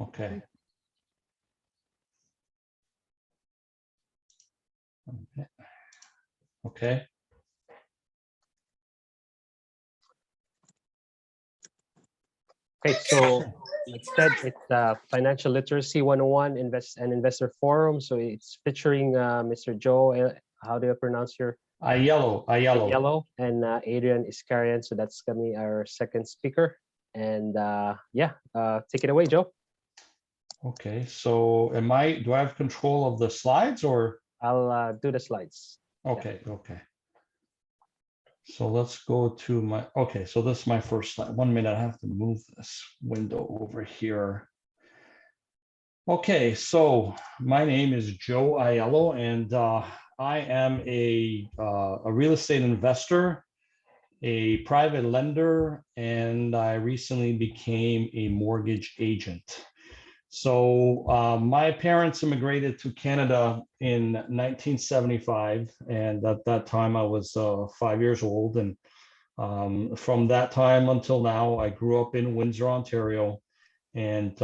Okay. Okay. Okay, so like I said, it's Financial Literacy 101 Investor Forum. So it's featuring Mr. Joe. How do you pronounce your Aiello. Yellow, and Adrian Iscarian. So that's gonna be our second speaker. And yeah, take it away, Joe. Okay, so do I have control of the slides or? I'll do the slides. Okay, okay. So let's go to my, okay, so this is my first slide. 1 minute, I have to move this window over here. Okay, so my name is Joe Aiello, and I am a real estate investor, a private lender, and I recently became a mortgage agent. So my parents immigrated to Canada in 1975, and at that time I was 5 years old. And from that time until now, I grew up in Windsor, Ontario, and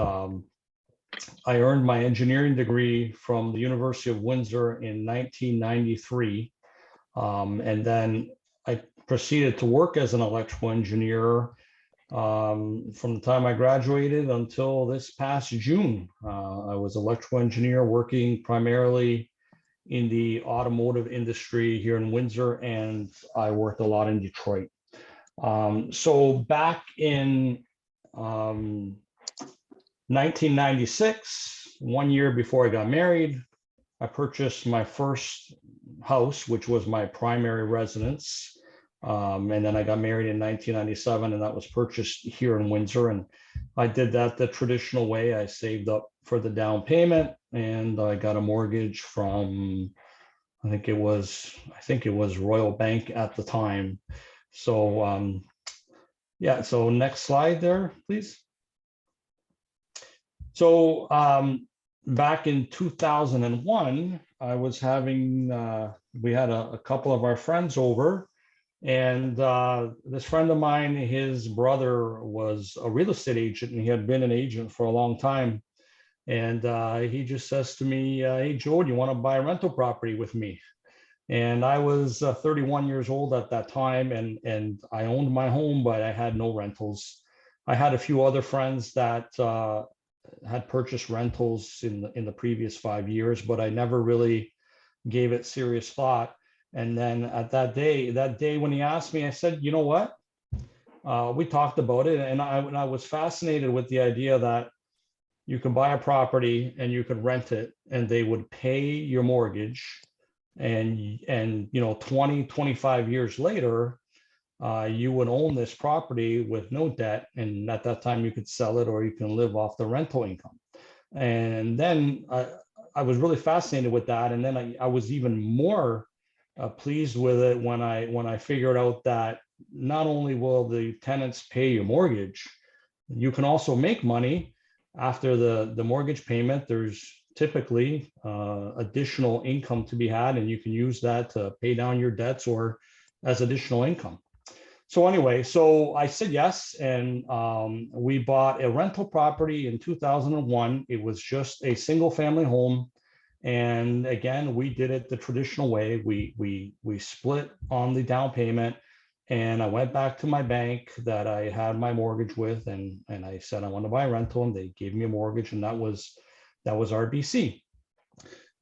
I earned my engineering degree from the University of Windsor in 1993. And then I proceeded to work as an electrical engineer from the time I graduated until this past June. I was electrical engineer working primarily in the automotive industry here in Windsor, and I worked a lot in Detroit. So back in 1996, 1 year before I got married, I purchased my first house, which was my primary residence. And then I got married in 1997, and that was purchased here in Windsor. And I did that the traditional way. I saved up for the down payment, and I got a mortgage from, I think it was Royal Bank at the time. So yeah, so next slide there, please. So back in 2001, I was having, we had a couple of our friends over, and this friend of mine, his brother was a real estate agent, and he had been an agent for a long time. And he just says to me, hey, Joe, do you want to buy a rental property with me? And I was 31 years old at that time, and I owned my home, but I had no rentals. I had a few other friends that had purchased rentals in the previous 5 years, but I never really gave it serious thought. And then at that day when he asked me, I said, you know what? We talked about it, and I was fascinated with the idea that you could buy a property and you could rent it, and they would pay your mortgage. And you know, 20, 25 years later, you would own this property with no debt. And at that time you could sell it, or you can live off the rental income. And then I was really fascinated with that. And then I was even more pleased with it when I figured out that not only will the tenants pay your mortgage, you can also make money after the mortgage payment. There's typically additional income to be had, and you can use that to pay down your debts or as additional income. So anyway, so I said yes, and we bought a rental property in 2001. It was just a single family home. And again, we did it the traditional way. We split on the down payment, and I went back to my bank that I had my mortgage with, and I said I want to buy a rental, and they gave me a mortgage, and that was RBC.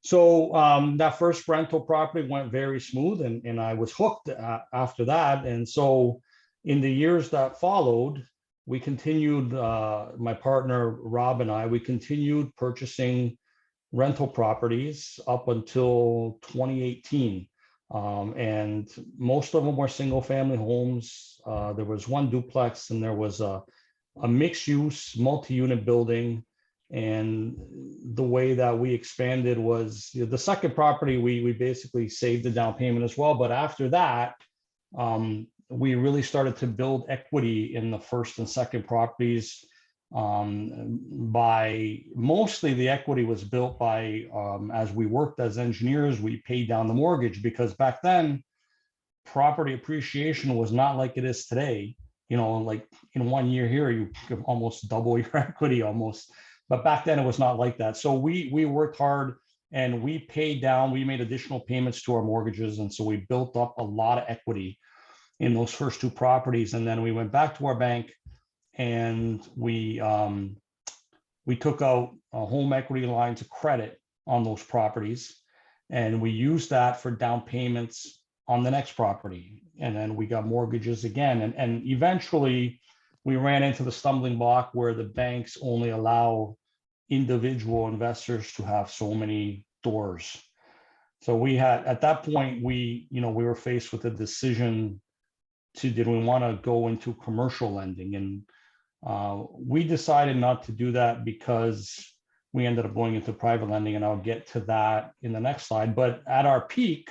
So that first rental property went very smooth, and I was hooked after that. And so in the years that followed, we continued, my partner Rob and I, we continued purchasing rental properties up until 2018. And most of them were single family homes. There was one duplex, and there was a mixed use multi-unit building. And the way that we expanded was, the second property, we basically saved the down payment as well. But after that, we really started to build equity in the first and second properties. By mostly the equity was built by, as we worked as engineers, we paid down the mortgage, because back then property appreciation was not like it is today. You know, like in 1 year here, you could almost double your equity almost. But back then it was not like that. So we worked hard and we paid down, we made additional payments to our mortgages. And so we built up a lot of equity in those first two properties. And then we went back to our bank and we took out home equity lines of credit on those properties. And we used that for down payments on the next property. And then we got mortgages again. And eventually we ran into the stumbling block where the banks only allow individual investors to have so many doors. So we had, at that point, we were faced with a decision to, did we want to go into commercial lending? And we decided not to do that because we ended up going into private lending, and I'll get to that in the next slide. But at our peak,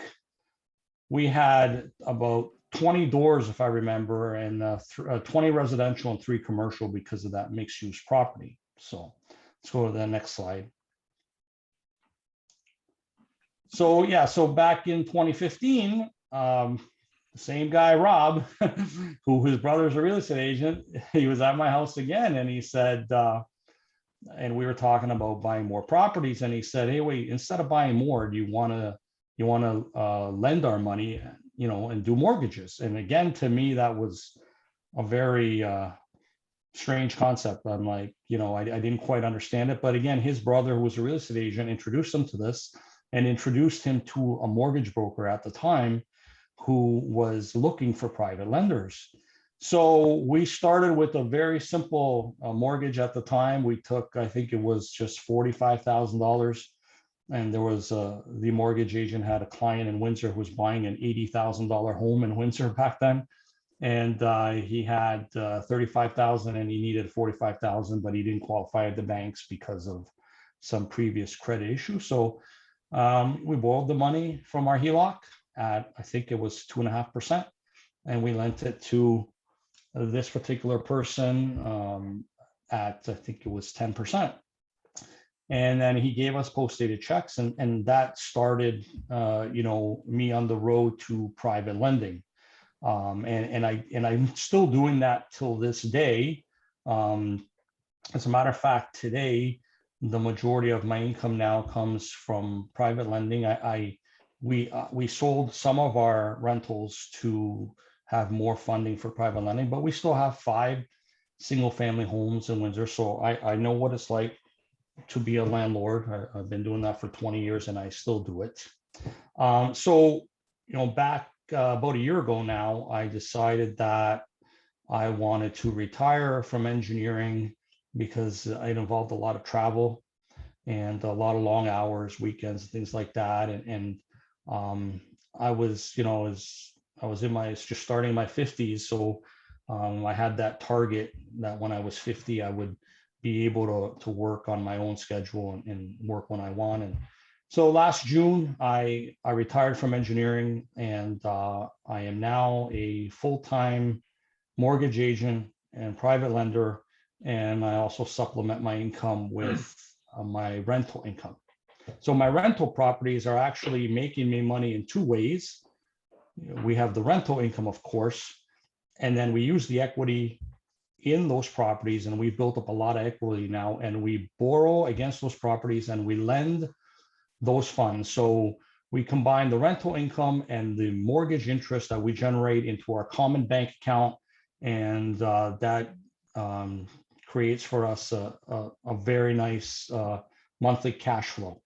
we had about 20 doors, if I remember, and 20 residential and 3 commercial because of that mixed use property. So let's go to the next slide. So yeah, so back in 2015, the same guy, Rob, who his brother's a real estate agent, he was at my house again, and he said, and we were talking about buying more properties, and he said, hey, wait, instead of buying more, do you want to lend our money, and do mortgages? And again, to me, that was a very strange concept. I'm like, I didn't quite understand it. But again, his brother, who was a real estate agent, introduced him to this and introduced him to a mortgage broker at the time who was looking for private lenders. So we started with a very simple mortgage at the time. We took, I think it was just $45,000. And there was the mortgage agent had a client in Windsor who was buying an $80,000 home in Windsor back then. And he had 35,000 and he needed 45,000, but he didn't qualify at the banks because of some previous credit issues. So we borrowed the money from our HELOC at, I think it was 2.5%. And we lent it to this particular person at, I think it was 10%. And then he gave us post-dated checks, and that started, me on the road to private lending. And I'm still doing that till this day. As a matter of fact, today, the majority of my income now comes from private lending. We sold some of our rentals to have more funding for private lending, but we still have 5 single-family homes in Windsor. So I know what it's like to be a landlord. I've been doing that for 20 years and I still do it. So, back about a year ago now, I decided that I wanted to retire from engineering because it involved a lot of travel and a lot of long hours, weekends, things like that. And I was, I was just starting my 50s. So I had that target that when I was 50, I would be able to work on my own schedule and work when I want. And so last June, I retired from engineering, and I am now a full-time mortgage agent and private lender. And I also supplement my income with my rental income. So my rental properties are actually making me money in 2 ways. We have the rental income, of course, and then we use the equity in those properties, and we've built up a lot of equity now, and we borrow against those properties and we lend those funds. So we combine the rental income and the mortgage interest that we generate into our common bank account, and that creates for us a very nice monthly cash flow.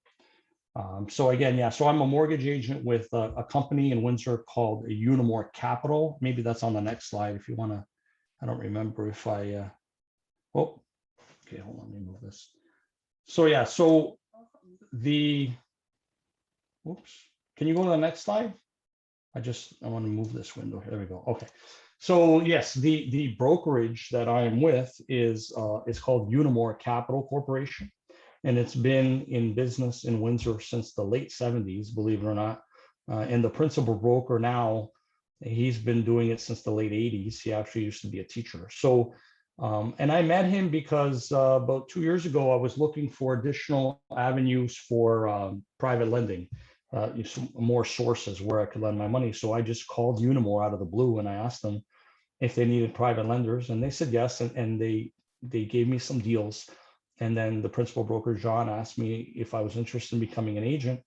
So again, yeah, so I'm a mortgage agent with a company in Windsor called Untitled Capital. Maybe that's on the next slide if you want to. I don't remember if I, oh, okay, hold on, let me move this. So yeah, so oops, can you go to the next slide? I want to move this window. There we go. Okay. So yes, the brokerage that I am with is called Untitled Capital Corporation. And it's been in business in Windsor since the late 70s, believe it or not. And the principal broker now, he's been doing it since the late 80s. He actually used to be a teacher. So, and I met him because about 2 years ago, I was looking for additional avenues for private lending, more sources where I could lend my money. So I just called Unimore out of the blue and I asked them if they needed private lenders, and they said yes, and they gave me some deals. And then the principal broker, John, asked me if I was interested in becoming an agent.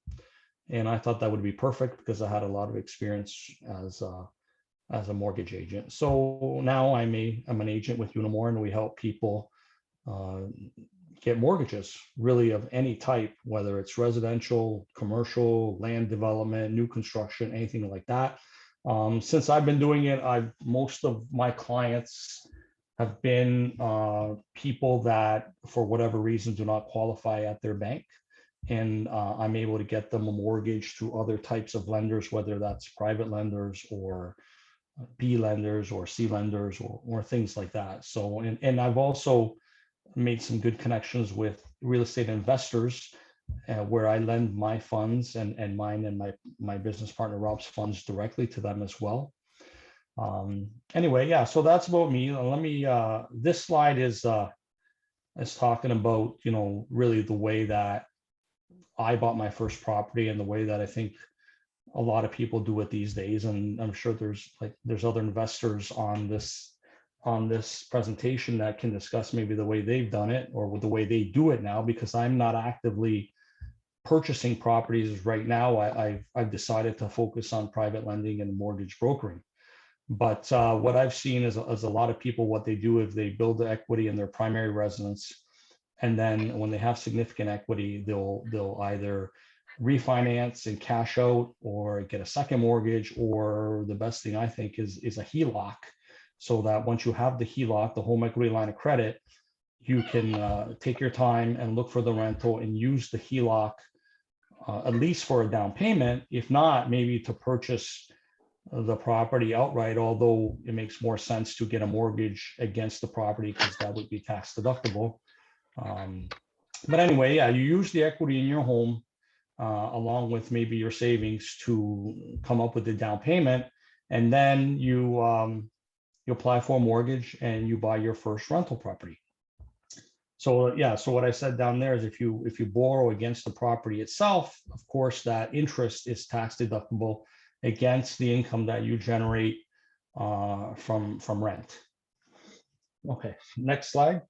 And I thought that would be perfect because I had a lot of experience as a mortgage agent. So now I'm an agent with Unimore, and we help people get mortgages really of any type, whether it's residential, commercial, land development, new construction, anything like that. Since I've been doing it, most of my clients have been people that, for whatever reason, do not qualify at their bank. And I'm able to get them a mortgage through other types of lenders, whether that's private lenders or B lenders or C lenders or things like that. So, and I've also made some good connections with real estate investors where I lend my funds and mine and my business partner Rob's funds directly to them as well. Anyway, yeah, so that's about me. Let me, this slide is talking about, really the way that I bought my first property and the way that I think a lot of people do it these days. And I'm sure there's other investors on this presentation that can discuss maybe the way they've done it or the way they do it now, because I'm not actively purchasing properties right now. I've decided to focus on private lending and mortgage brokering. But what I've seen is a lot of people, what they do is they build the equity in their primary residence. And then when they have significant equity, they'll either refinance and cash out or get a second mortgage, or the best thing I think is a HELOC, so that once you have the HELOC, the home equity line of credit, you can take your time and look for the rental and use the HELOC at least for a down payment, if not maybe to purchase the property outright, although it makes more sense to get a mortgage against the property because that would be tax deductible. But anyway, yeah, you use the equity in your home along with maybe your savings to come up with the down payment, and then you apply for a mortgage and you buy your first rental property. So yeah, so what I said down there is if you borrow against the property itself, of course that interest is tax deductible against the income that you generate from rent. Okay, next slide.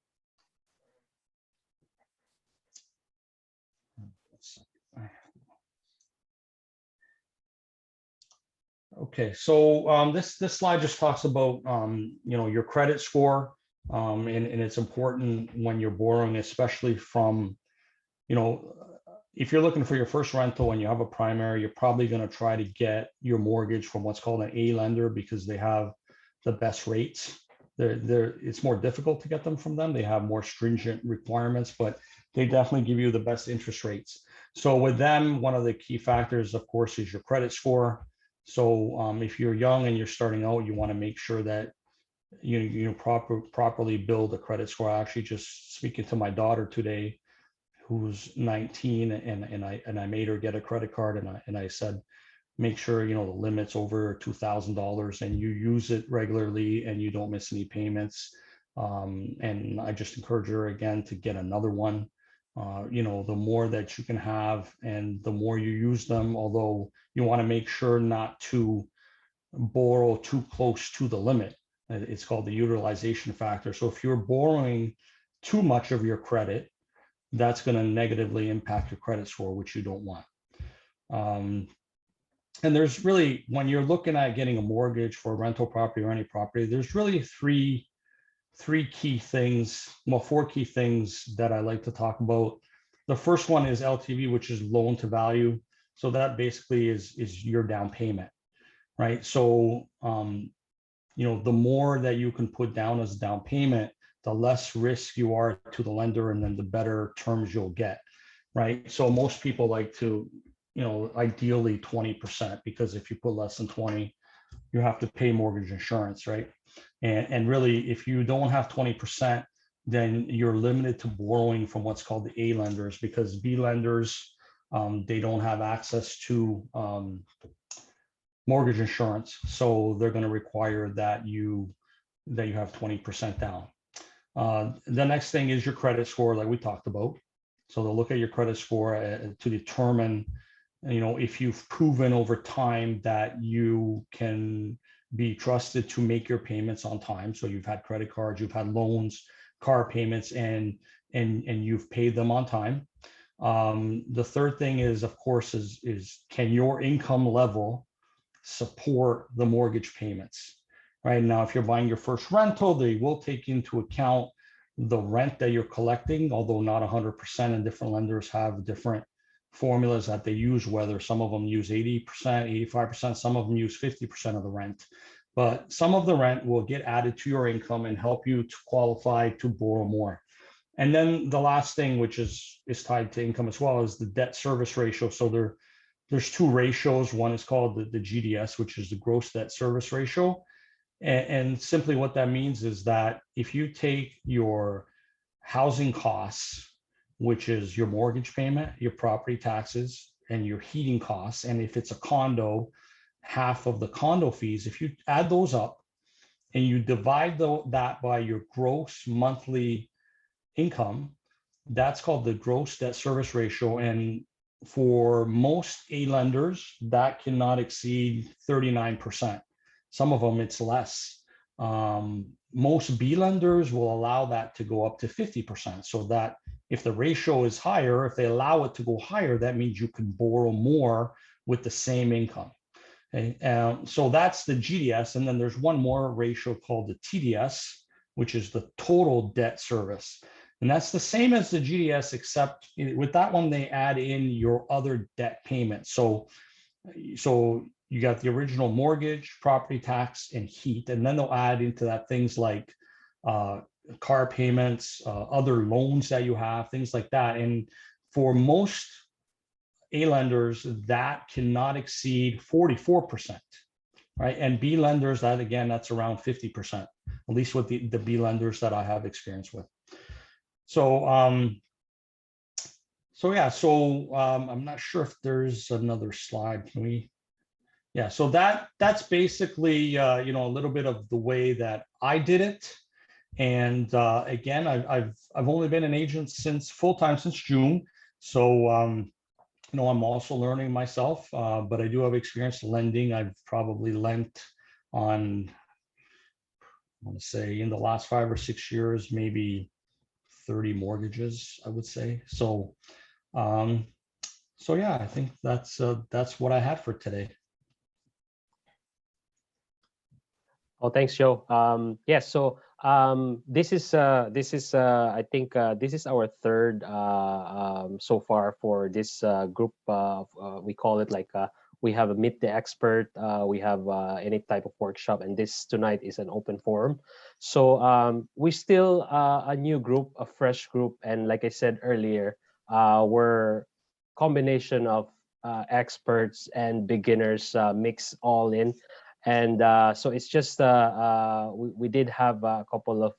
Okay, so this slide just talks about your credit score, and it's important when you're borrowing, especially from, if you're looking for your first rental and you have a primary, you're probably going to try to get your mortgage from what's called an A lender because they have the best rates. It's more difficult to get them from them. They have more stringent requirements, but they definitely give you the best interest rates. So with them, one of the key factors, of course, is your credit score. So if you're young and you're starting out, you want to make sure that you properly build a credit score. I actually just speaking to my daughter today, who's 19, and I made her get a credit card, and I said, make sure the limit's over $2,000 and you use it regularly and you don't miss any payments. And I just encourage her again to get another one. The more that you can have and the more you use them, although you want to make sure not to borrow too close to the limit. It's called the utilization factor. So if you're borrowing too much of your credit, that's going to negatively impact your credit score, which you don't want. And there's really, when you're looking at getting a mortgage for a rental property or any property, there's really three key things, well, four key things that I like to talk about. The first one is LTV, which is loan to value. So that basically is your down payment, right? So, the more that you can put down as a down payment, the less risk you are to the lender, and then the better terms you'll get, right? So most people like to, ideally 20%, because if you put less than 20, you have to pay mortgage insurance, right? And really, if you don't have 20%, then you're limited to borrowing from what's called the A lenders, because B lenders, they don't have access to mortgage insurance. So they're going to require that you have 20% down. The next thing is your credit score, like we talked about. So they'll look at your credit score to determine, if you've proven over time that you can be trusted to make your payments on time. So you've had credit cards, you've had loans, car payments, and and you've paid them on time. The third thing is, of course, is can your income level support the mortgage payments? Right now, if you're buying your first rental, they will take into account the rent that you're collecting, although not 100%, and different lenders have different formulas that they use, whether some of them use 80%, 85%, some of them use 50% of the rent. But some of the rent will get added to your income and help you to qualify to borrow more. And then the last thing, which is tied to income as well, is the debt service ratio. So there's two ratios. One is called the GDS, which is the gross debt service ratio. And simply what that means is that if you take your housing costs, which is your mortgage payment, your property taxes, and your heating costs, and if it's a condo, half of the condo fees, if you add those up and you divide that by your gross monthly income, that's called the gross debt service ratio. And for most A lenders, that cannot exceed 39%. Some of them it's less. Most B lenders will allow that to go up to 50%. So that if the ratio is higher, if they allow it to go higher, that means you can borrow more with the same income. Okay? So that's the GDS. And then there's one more ratio called the TDS, which is the total debt service. And that's the same as the GDS, except with that one, they add in your other debt payments. So you got the original mortgage, property tax, and heat, and then they'll add into that things like car payments, other loans that you have, things like that. And for most A lenders, that cannot exceed 44%, right? And B lenders, that again, that's around 50%, at least with the B lenders that I have experience with. So, I'm not sure if there's another slide. Can we? Yeah, so that's basically a little bit of the way that I did it. And again, I've only been an agent since full-time since June. So I'm also learning myself, but I do have experience lending. I've probably lent on, I want to say, in the last 5 or 6 years, maybe 30 mortgages, I would say. So yeah, I think that's what I had for today. Oh, thanks, Joe. Yes, so this is I think this is our third so far for this group. We call it like we have a meet the expert. We have any type of workshop, and this tonight is an open forum. So we still a new group, a fresh group, and like I said earlier, we're combination of experts and beginners mix all in. And so it's just we did have a couple of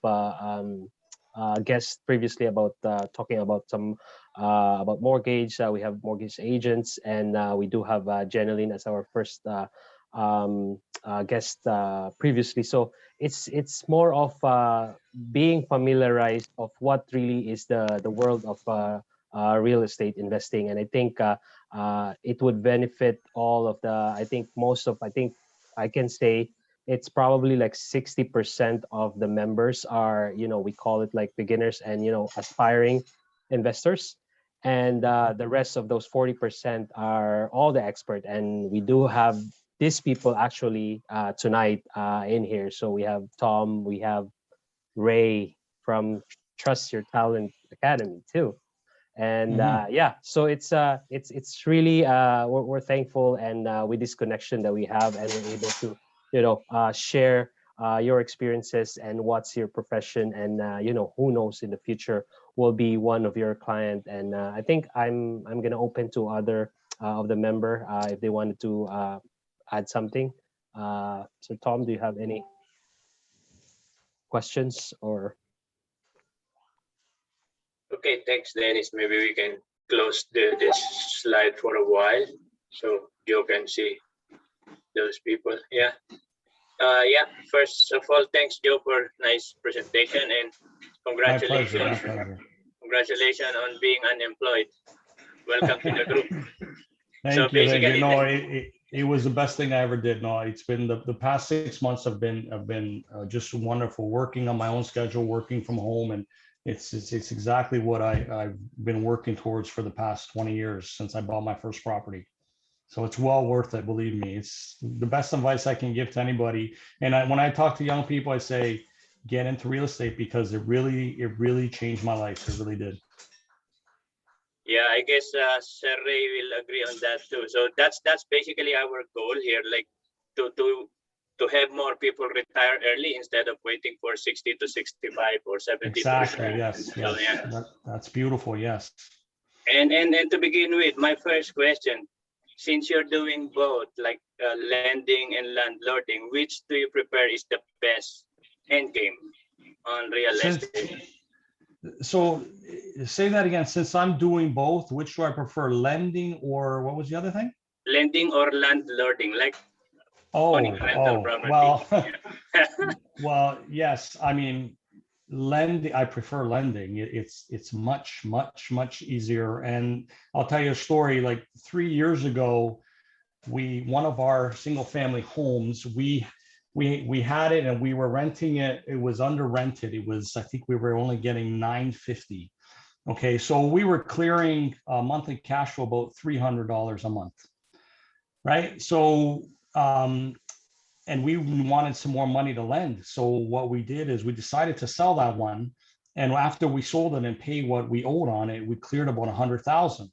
guests previously about talking about some about mortgage. We have mortgage agents, and we do have Jeneline as our first guest previously. So it's more of being familiarized of what really is the world of real estate investing, and I think it would benefit all of the. I think I can say it's probably like 60% of the members are, we call it like beginners and, aspiring investors. And the rest of those 40% are all the expert. And we do have these people actually tonight in here. So we have Tom, we have Ray from Trust Your Talent Academy too. And so it's really we're thankful, and with this connection that we have, and we're able to share your experiences and what's your profession, and who knows, in the future will be one of your client. And I think I'm gonna open to other of the member if they wanted to add something. So Tom, do you have any questions or? Okay, thanks, Dennis. Maybe we can close this slide for a while so Joe can see those people. Yeah. First of all, thanks, Joe, for nice presentation, and congratulations. My pleasure. Congratulations on being unemployed. Welcome to the group. Thank you. No, it was the best thing I ever did. No, it's been the past 6 months have been just wonderful, working on my own schedule, working from home, and It's exactly what I've been working towards for the past 20 years since I bought my first property. So it's well worth it, believe me. It's the best advice I can give to anybody. And when I talk to young people, I say, get into real estate because it really changed my life. It really did. Yeah, I guess Sir Ray will agree on that too. So that's basically our goal here, like to have more people retire early instead of waiting for 60 to 65 or 70 Exactly. to retire. Yes. So, Yes. yeah. That's beautiful. Yes. And to begin with, my first question, since you're doing both, like lending and landlording, which do you prefer is the best end game on real estate? So say that again. Since I'm doing both, which do I prefer, lending or what was the other thing? Lending or landlording, like owning rental property. Well, Yeah. well, yes. I mean, lending, I prefer lending. It's much easier. And I'll tell you a story. Like 3 years ago, one of our single family homes, we had it and we were renting it. It was under rented. It was, I think we were only getting $950. Okay, so we were clearing a monthly cash flow about $300 a month, right? So and we wanted some more money to lend. So what we did is we decided to sell that one. And after we sold it and paid what we owed on it, we cleared about 100,000.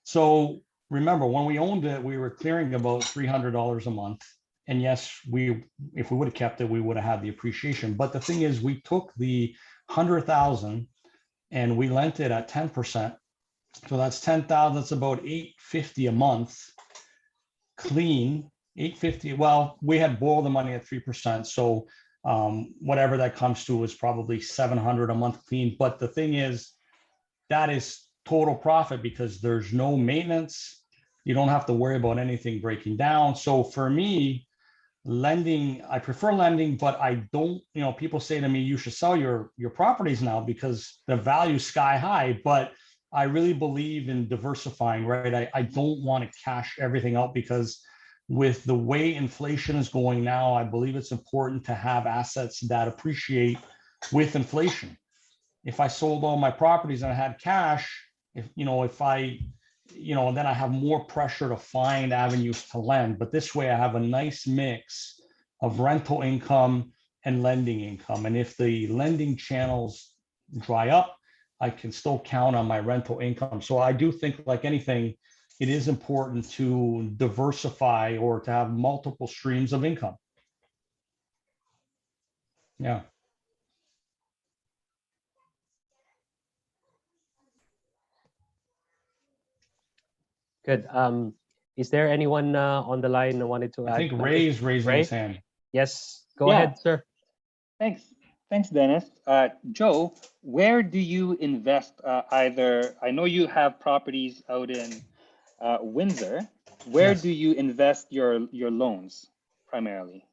So remember, when we owned it, we were clearing about $300 a month. And yes, if we would have kept it, we would have had the appreciation. But the thing is, we took the 100,000 and we lent it at 10%. So that's 10,000. That's about $850 a month, clean. 850. Well, we had borrowed the money at 3%. So whatever that comes to is probably 700 a month clean. But the thing is, that is total profit because there's no maintenance. You don't have to worry about anything breaking down. So for me, lending, I prefer lending, but I don't, people say to me, you should sell your properties now because the value's sky high. But I really believe in diversifying, right? I don't want to cash everything out because with the way inflation is going now, I believe it's important to have assets that appreciate with inflation. If I sold all my properties and I had cash, then I have more pressure to find avenues to lend. But this way I have a nice mix of rental income and lending income. And if the lending channels dry up, I can still count on my rental income. So I do think, like anything, it is important to diversify or to have multiple streams of income. Yeah. Good. Is there anyone on the line who wanted to add? I think Ray is raising his hand. Yes, go ahead, sir. Thanks, Dennis. Joe, where do you invest? Either, I know you have properties out in Windsor. Where Yes. do you invest your loans primarily?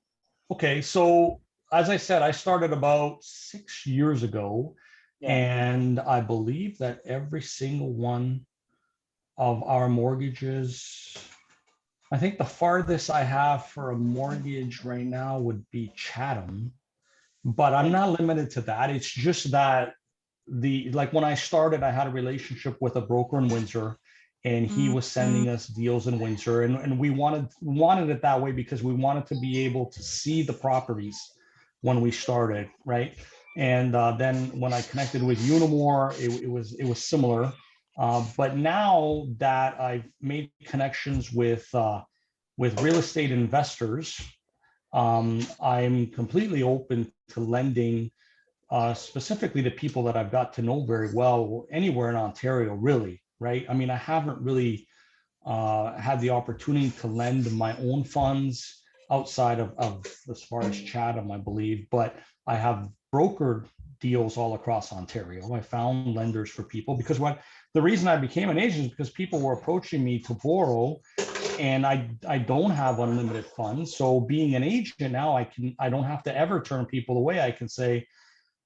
Okay, so as I said, I started about 6 years ago, and I believe that every single one of our mortgages, I think the farthest I have for a mortgage right now would be Chatham, but I'm not limited to that. It's just that like when I started, I had a relationship with a broker in Windsor, and he was sending us deals in Windsor, and we wanted it that way because we wanted to be able to see the properties when we started, right? And then when I connected with Unimore, it was similar. But now that I've made connections with real estate investors, I'm completely open to lending specifically to people that I've got to know very well anywhere in Ontario, really, right? I mean, I haven't really had the opportunity to lend my own funds outside of as far as Chatham, I believe, but I have brokered deals all across Ontario. I found lenders for people because the reason I became an agent is because people were approaching me to borrow, and I don't have unlimited funds. So being an agent now, I don't have to ever turn people away. I can say,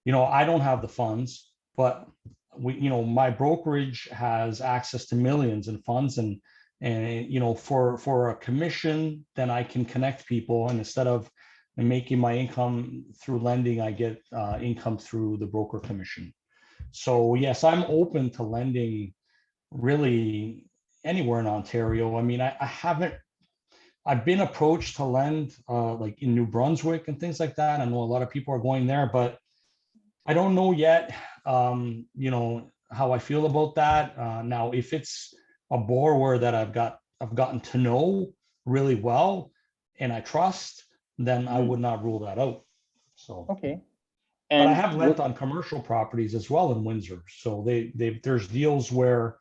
I don't have the funds, but my brokerage has access to millions in funds, and for a commission, then I can connect people, and instead of making my income through lending, I get income through the broker commission. So yes, I'm open to lending really anywhere in Ontario. I mean, I haven't, I've been approached to lend like in New Brunswick and things like that. I know a lot of people are going there, but I don't know yet, you know, how I feel about that. Now, if it's a borrower that I've gotten to know really well and I trust, then I would not rule that out. So, Okay. but I And have lent on commercial properties as well in Windsor. So there's deals where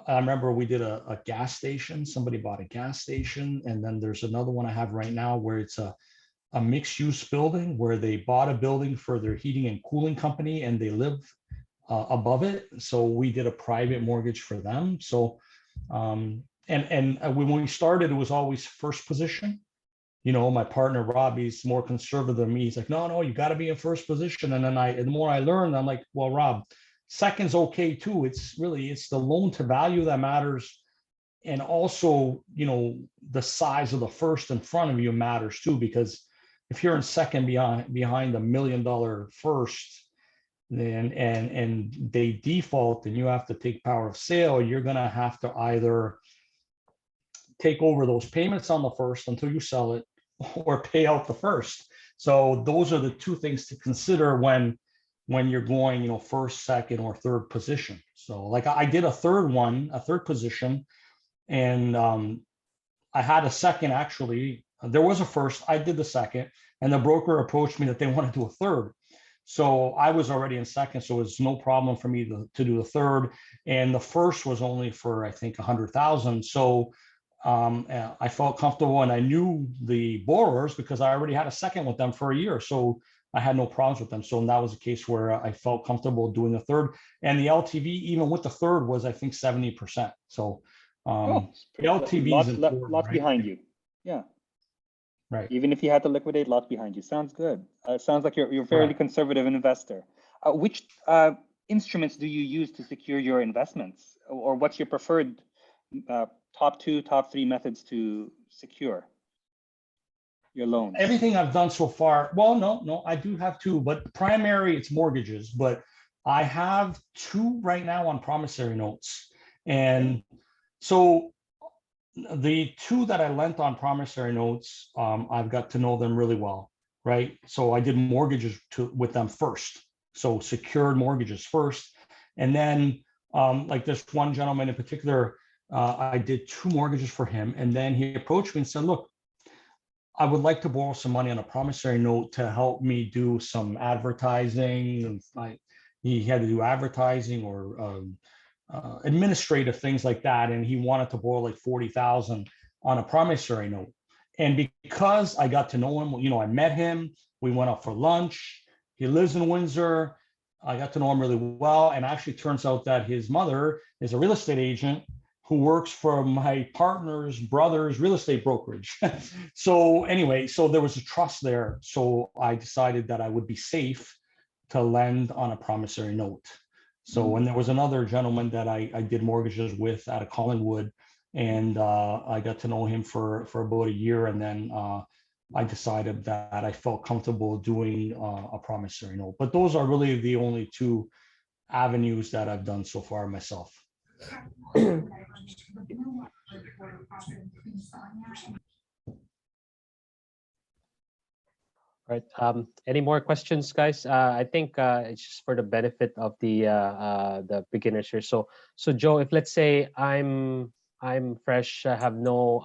I remember we did a gas station. Somebody bought a gas station, and then there's another one I have right now where it's a mixed use building where they bought a building for their heating and cooling company and they live above it. So we did a private mortgage for them. So and when we started, it was always first position. You know, my partner Robbie's more conservative than me. He's like, no, you got to be in first position. And then the more I learned, I'm like, well, Rob, second's okay too. It's the loan to value that matters. And also, you know, the size of the first in front of you matters too, because if you're in second behind $1 million first, then and they default and you have to take power of sale, you're gonna have to either take over those payments on the first until you sell it or pay out the first. So those are the two things to consider when you're going, you know, first, second, or third position. So like I did a third position, and I had a second actually. There was a first, I did the second, and the broker approached me that they want to do a third. So I was already in second, so it was no problem for me to do the third. And the first was only for, I think, 100,000. So I felt comfortable, and I knew the borrowers because I already had a second with them for a year. So I had no problems with them. So that was a case where I felt comfortable doing a third. And the LTV, even with the third, was, I think, 70%. So the LTV is important, lots right? behind you. Yeah. Right. Even if you had to liquidate, lots behind you. Sounds good. Sounds like you're a fairly Right. conservative investor. Which instruments do you use to secure your investments, or what's your preferred top 2, top 3 methods to secure your loans? Everything I've done so far, well, no, I do have two, but primary it's mortgages, but I have two right now on promissory notes. And so the two that I lent on promissory notes, I've got to know them really well, right? So I did mortgages with them first. So secured mortgages first. And then like this one gentleman in particular, I did 2 mortgages for him. And then he approached me and said, look, I would like to borrow some money on a promissory note to help me do some advertising. He had to do advertising or administrative things like that, and he wanted to borrow like 40,000 on a promissory note. And because I got to know him, you know, I met him, we went out for lunch. He lives in Windsor. I got to know him really well, and actually turns out that his mother is a real estate agent who works for my partner's brother's real estate brokerage. So anyway, so there was a trust there. So I decided that I would be safe to lend on a promissory note. So, and there was another gentleman that I did mortgages with out of Collingwood, and I got to know him for about a year. And then I decided that I felt comfortable doing a promissory note. But those are really the only two avenues that I've done so far myself. Right. Any more questions, guys? I think it's just for the benefit of the beginners here. So Joe, if let's say I'm fresh, I have no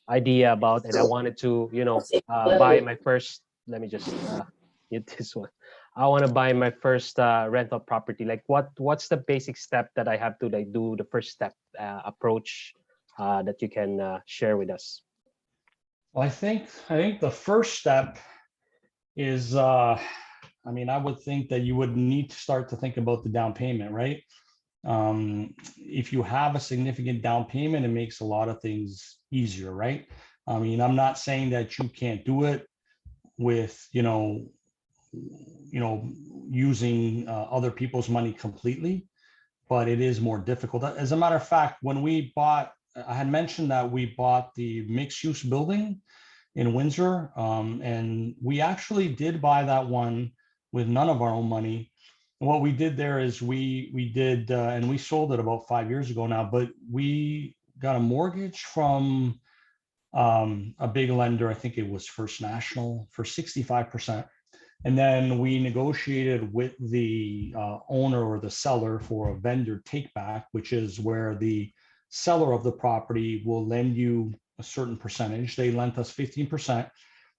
idea about, and I wanted to, you know, buy my first. Let me just hit this one. I want to buy my first rental property. Like, what's the basic step that I have to like do? The first step approach that you can share with us. Well, I think the first step is, I mean, I would think that you would need to start to think about the down payment, right? If you have a significant down payment, it makes a lot of things easier, right? I mean, I'm not saying that you can't do it with, you know, using other people's money completely, but it is more difficult. As a matter of fact, when we bought, I had mentioned that we bought the mixed use building in Windsor, and we actually did buy that one with none of our own money. what we did there is we did, and we sold it about 5 years ago now, but we got a mortgage from a big lender. I think it was First National for 65%. And then we negotiated with the owner or the seller for a vendor take back, which is where the seller of the property will lend you a certain percentage. They lent us 15%.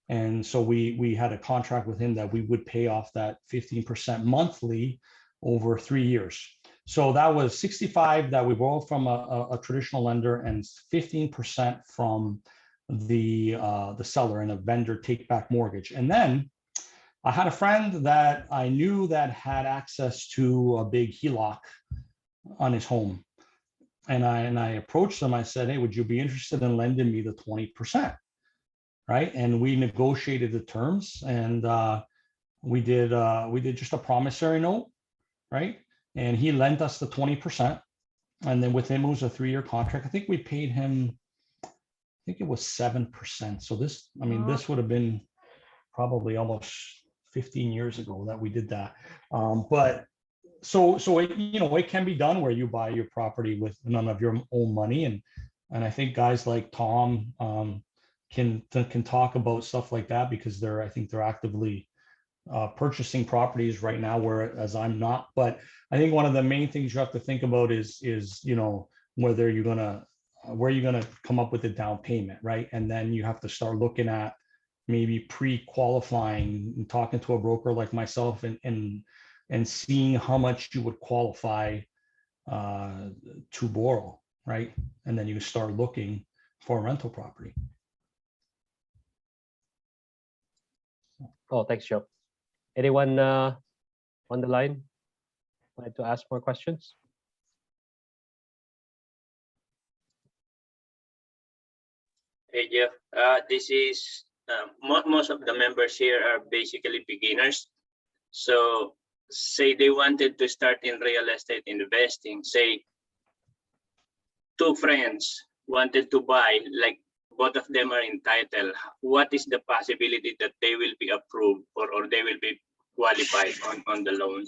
And so we had a contract with him that we would pay off that 15% monthly over 3 years. So that was 65 that we borrowed from a traditional lender and 15% from the seller in a vendor take back mortgage. And then I had a friend that I knew that had access to a big HELOC on his home. And I approached them. I said, hey, would you be interested in lending me the 20%? Right. And we negotiated the terms, and we did just a promissory note. Right. And he lent us the 20%. And then with him, it was a 3-year contract. I think we paid him, I think it was 7%. So this, I mean, this would have been probably almost 15 years ago that we did that. But so it, you know, it can be done where you buy your property with none of your own money. And I think guys like Tom can talk about stuff like that, because I think they're actively purchasing properties right now, whereas I'm not. But I think one of the main things you have to think about is you know, whether you're gonna where you're gonna come up with a down payment, right? And then you have to start looking at maybe pre-qualifying and talking to a broker like myself and seeing how much you would qualify to borrow, right? And then you start looking for a rental property. Oh, thanks, Joe. Anyone on the line like to ask more questions? Hey, Jeff. This is most of the members here are basically beginners. So say they wanted to start in real estate investing, say 2 friends wanted to buy, like both of them are entitled. What is the possibility that they will be approved or they will be qualified on the loan?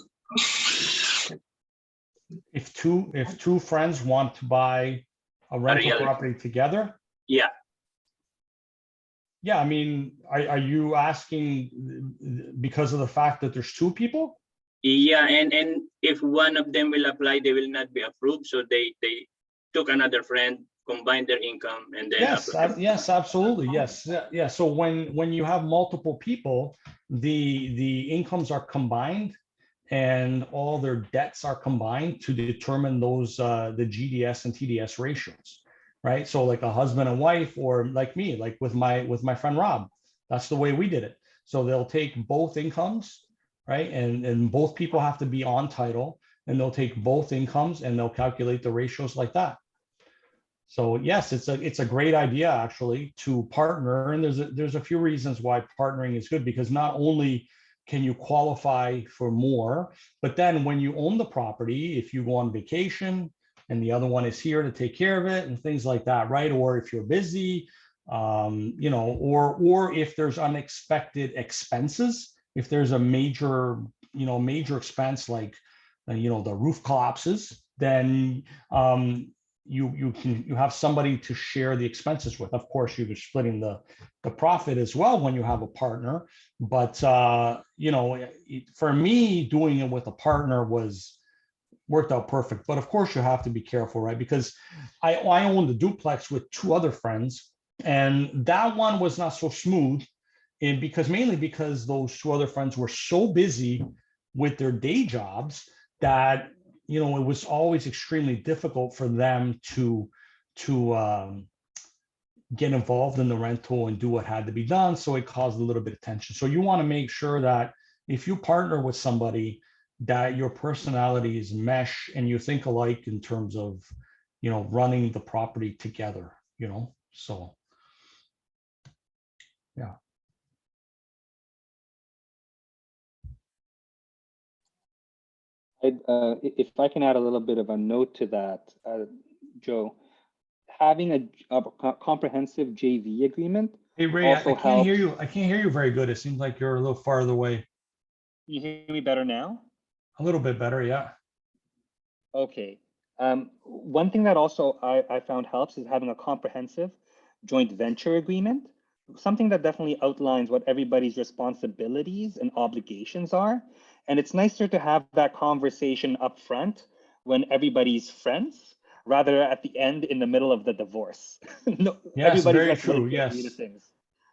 If two friends want to buy a rental property together? Yeah. Yeah, I mean, are you asking because of the fact that there's 2 people? Yeah, and if one of them will apply, they will not be approved. So they took another friend, combined their income, and then yes, absolutely, yes, yeah. So when you have multiple people, the incomes are combined, and all their debts are combined to determine those the GDS and TDS ratios, right? So like a husband and wife, or like me, like with my friend Rob, that's the way we did it. So they'll take both incomes, right? And both people have to be on title, and they'll take both incomes and they'll calculate the ratios like that. So yes, it's a great idea actually to partner, and there's a few reasons why partnering is good, because not only can you qualify for more, but then when you own the property, if you go on vacation and the other one is here to take care of it and things like that, right? Or if you're busy, you know, or if there's unexpected expenses, if there's a major expense like, you know, the roof collapses, then you have somebody to share the expenses with. Of course, you're splitting the profit as well when you have a partner. But you know, for me, doing it with a partner worked out perfect. But of course, you have to be careful, right? Because I owned the duplex with 2 other friends, and that one was not so smooth, and mainly because those 2 other friends were so busy with their day jobs that, you know, it was always extremely difficult for them to get involved in the rental and do what had to be done. So it caused a little bit of tension. So you want to make sure that if you partner with somebody, that your personalities mesh and you think alike in terms of, you know, running the property together, you know, so yeah. If I can add a little bit of a note to that, Joe, having a comprehensive JV agreement. Hey Ray, also I can't helps. hear you. I can't hear you very good. It seems like you're a little farther away. Can you hear me better now? A little bit better, yeah. Okay. One thing that also I found helps is having a comprehensive joint venture agreement, something that definitely outlines what everybody's responsibilities and obligations are. And it's nicer to have that conversation up front when everybody's friends, rather at the end in the middle of the divorce. No, Yes, everybody's very like late true. to agree to Yes. things.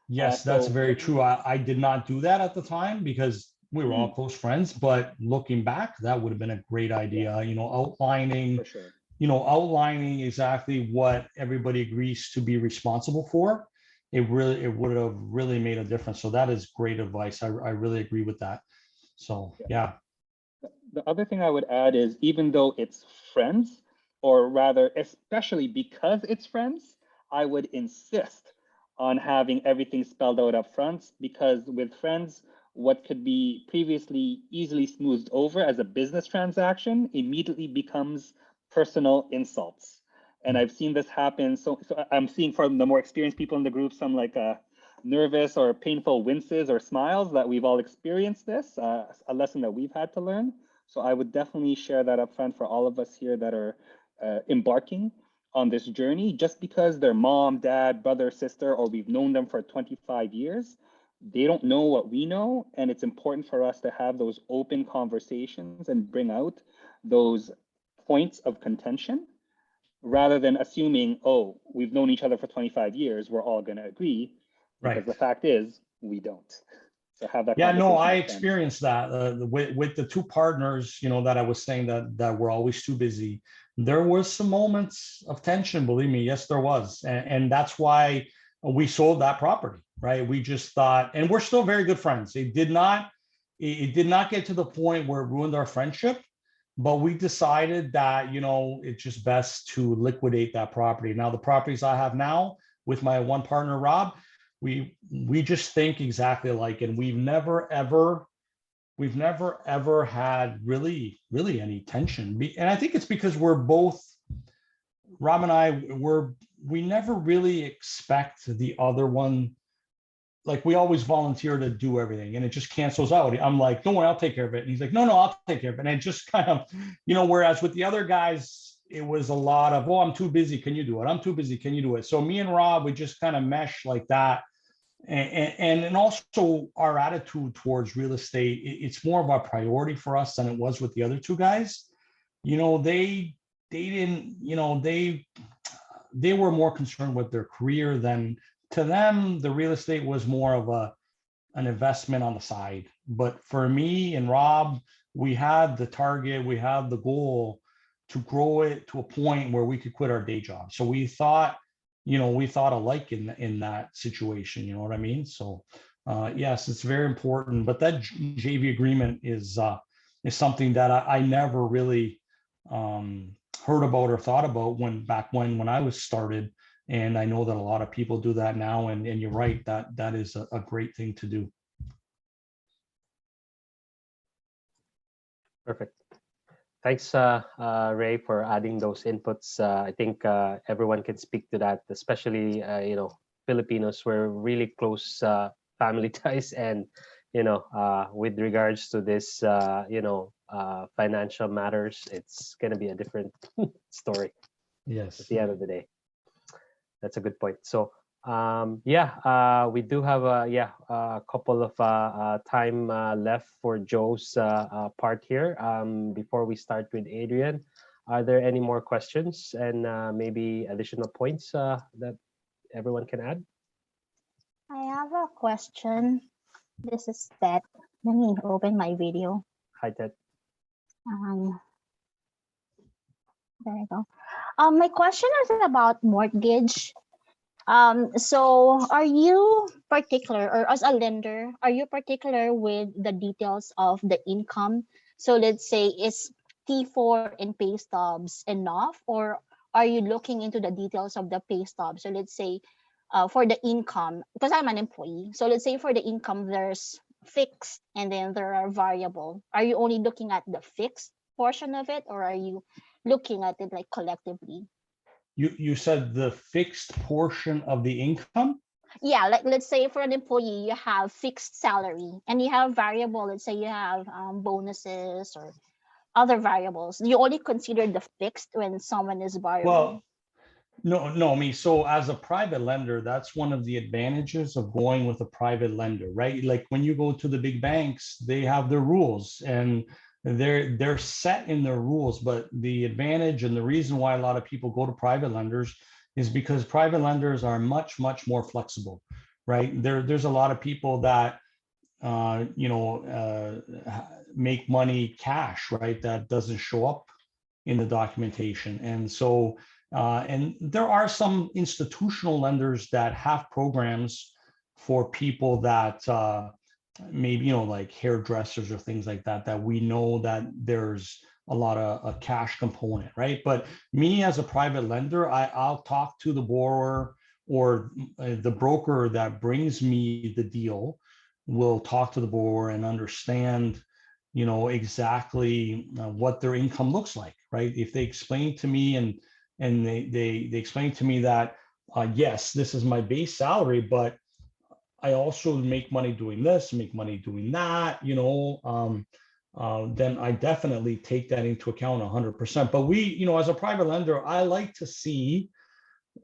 Yes, that's So very true. I did not do that at the time because we were all close friends, but looking back, that would have been a great idea, outlining, for sure. outlining exactly what everybody agrees to be responsible for. It would have really made a difference. So that is great advice. I really agree with that. So yeah. The other thing I would add is even though it's friends, or rather, especially because it's friends, I would insist on having everything spelled out up front because with friends, what could be previously easily smoothed over as a business transaction immediately becomes personal insults. And I've seen this happen. So I'm seeing from the more experienced people in the group, some like nervous or painful winces or smiles that we've all experienced this, a lesson that we've had to learn. So I would definitely share that up front for all of us here that are embarking on this journey. Just because their mom, dad, brother, sister, or we've known them for 25 years, they don't know what we know. And it's important for us to have those open conversations and bring out those points of contention rather than assuming, oh, we've known each other for 25 years, we're all going to agree. Because Right. the fact is, we don't. So have that Yeah, conversation. no, I with them. experienced that with the two partners, that I was saying that were always too busy. There was some moments of tension, believe me. Yes, there was. And that's why we sold that property, right? We just thought, and we're still very good friends. It did not get to the point where it ruined our friendship, but we decided that, it's just best to liquidate that property. Now, the properties I have now with my one partner, Rob, we just think exactly alike, and we've never ever had really any tension. And I think it's because we're both, Rob and I, we never really expect the other one. Like, we always volunteer to do everything and it just cancels out. I'm like, don't worry, I'll take care of it. And he's like, no, I'll take care of it. And it just kind of, whereas with the other guys, it was a lot of, oh, I'm too busy, can you do it? I'm too busy, can you do it? So me and Rob, we just kind of mesh like that. And also our attitude towards real estate, it's more of a priority for us than it was with the other two guys. They didn't, they were more concerned with their career than, to them, the real estate was more of an investment on the side. But for me and Rob, we had the target, we had the goal to grow it to a point where we could quit our day job. So we thought alike in that situation, you know what I mean? So yes, it's very important. But that JV agreement is something that I never really heard about or thought about when I was started. And I know that a lot of people do that now. And you're right, that is a great thing to do. Perfect. Thanks, Ray, for adding those inputs. I think everyone can speak to that, especially, Filipinos were really close family ties. And, with regards to this, financial matters, it's going to be a different story. Yes. At the end of the day. That's a good point. So, we do have a couple of time left for Joe's part here. Before we start with Adrian, are there any more questions and maybe additional points that everyone can add? I have a question. This is Ted. Let me open my video. Hi, Ted. There you go. My question is about mortgage. So are you particular, or as a lender, are you particular with the details of the income? So let's say, is T4 and pay stubs enough, or are you looking into the details of the pay stub? So let's say for the income, because I'm an employee. So let's say for the income, there's fixed and then there are variable. Are you only looking at the fixed portion of it, or are you looking at it like collectively? You said the fixed portion of the income? Yeah, like let's say for an employee, you have fixed salary and you have variable. Let's say you have bonuses or other variables? Do you only consider the fixed when someone is borrowing? Well, no, so as a private lender, that's one of the advantages of going with a private lender, right? Like when you go to the big banks, they have their rules and they're set in their rules. But the advantage and the reason why a lot of people go to private lenders is because private lenders are much more flexible, right? There's a lot of people that make money cash, right? That doesn't show up in the documentation. And so, and there are some institutional lenders that have programs for people that maybe, like hairdressers or things like that, that we know that there's a lot of a cash component, right? But me as a private lender, I'll talk to the borrower or the broker that brings me the deal will talk to the borrower and understand exactly what their income looks like, right? If they explain to me and they explain to me that yes, this is my base salary, but I also make money doing this, make money doing that, then I definitely take that into account 100%. But we, as a private lender, I like to see,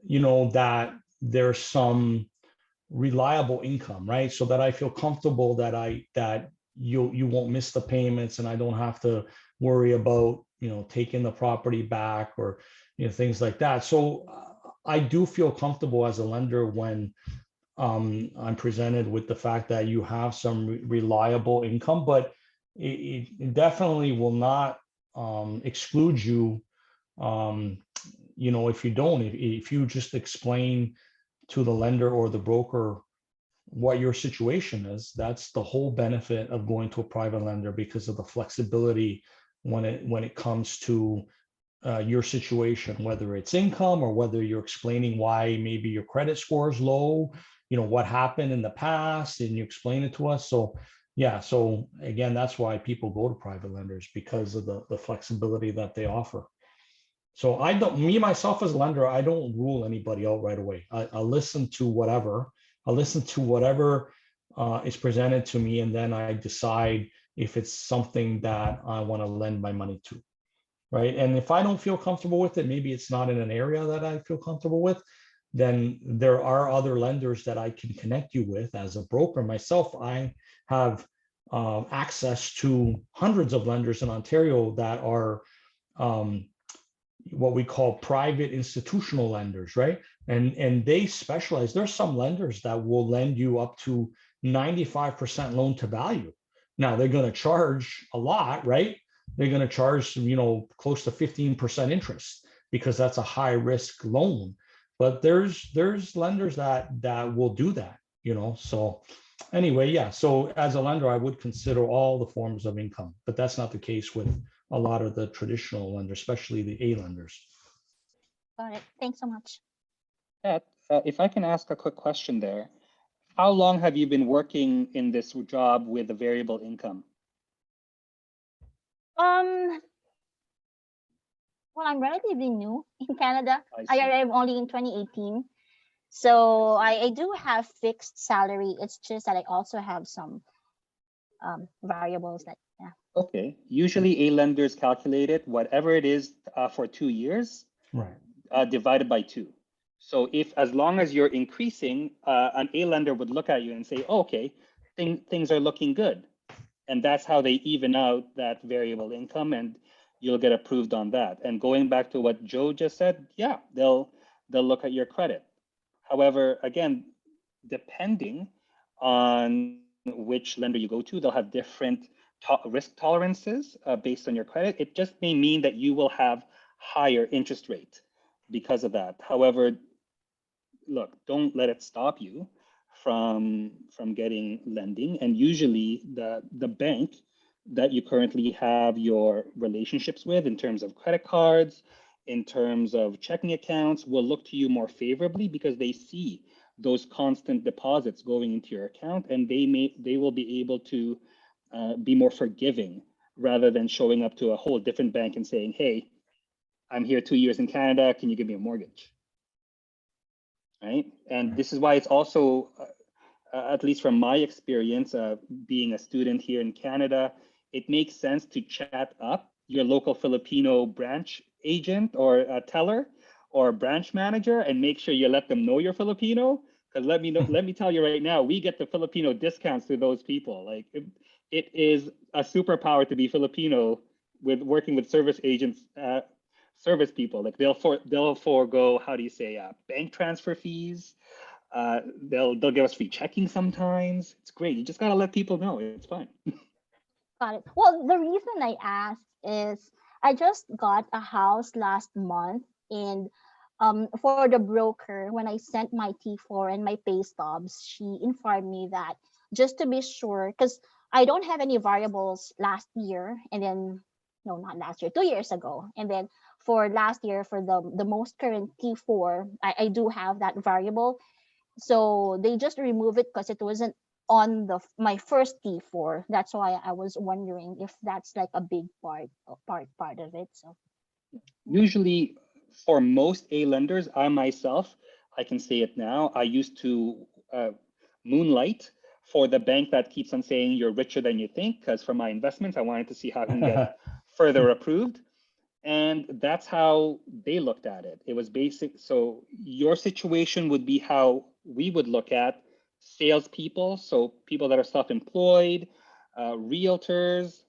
that there's some reliable income, right? So that I feel comfortable that you won't miss the payments and I don't have to worry about, taking the property back or, things like that. So I do feel comfortable as a lender when I'm presented with the fact that you have some reliable income, but it definitely will not exclude you, if you don't, if you just explain to the lender or the broker what your situation is. That's the whole benefit of going to a private lender, because of the flexibility when it comes to your situation, whether it's income or whether you're explaining why maybe your credit score is low, what happened in the past, and you explain it to us. So yeah, so again, that's why people go to private lenders, because of the flexibility that they offer. So me myself as a lender, I don't rule anybody out right away. I'll listen to whatever is presented to me, and then I decide if it's something that I want to lend my money to, right? And if I don't feel comfortable with it, maybe it's not in an area that I feel comfortable with, then there are other lenders that I can connect you with. As a broker myself, I have access to hundreds of lenders in Ontario that are what we call private institutional lenders, right? And they specialize. There's some lenders that will lend you up to 95% loan to value. Now they're going to charge a lot, right? They're going to charge, close to 15% interest, because that's a high risk loan. But there's lenders that will do that, So anyway, yeah. So as a lender, I would consider all the forms of income, but that's not the case with a lot of the traditional lenders, especially the A lenders. Got it. Thanks so much. Pat, if I can ask a quick question there. How long have you been working in this job with a variable income? Well, I'm relatively new in Canada. I see. I arrived only in 2018. So I do have fixed salary. It's just that I also have some variables that, yeah. Okay. Usually A lenders calculate it, whatever it is for 2 years, Right. Divided by 2. So if, as long as you're increasing, an A lender would look at you and say, oh, okay, things are looking good. And that's how they even out that variable income, and you'll get approved on that. And going back to what Joe just said, yeah, they'll look at your credit. However, again, depending on which lender you go to, they'll have different risk tolerances based on your credit. It just may mean that you will have higher interest rate because of that. However, look, don't let it stop you from getting lending. And usually the bank that you currently have your relationships with, in terms of credit cards, in terms of checking accounts, will look to you more favorably, because they see those constant deposits going into your account, and they will be able to be more forgiving, rather than showing up to a whole different bank and saying, hey, I'm here 2 years in Canada, can you give me a mortgage? Right? And this is why it's also, at least from my experience, being a student here in Canada, it makes sense to chat up your local Filipino branch agent or a teller or branch manager and make sure you let them know you're Filipino. Because let me tell you right now, we get the Filipino discounts through those people. Like it is a superpower to be Filipino with working with service agents, service people. Like they'll forego, how do you say, bank transfer fees. They'll give us free checking sometimes. It's great. You just gotta let people know. It's fun. Got it. Well, the reason I asked is I just got a house last month, and for the broker, when I sent my T4 and my pay stubs, she informed me that just to be sure, because I don't have any variables last year, and then no, not last year, 2 years ago, and then for last year for the most current T4, I do have that variable, so they just removed it because it wasn't on my first T4. That's why I was wondering if that's like a big part of it. So Usually, for most A lenders, I myself, I can say it now, I used to moonlight for the bank that keeps on saying you're richer than you think, because for my investments, I wanted to see how I can get further approved. And that's how they looked at it. It was basic. So your situation would be how we would look at salespeople. So people that are self-employed, realtors,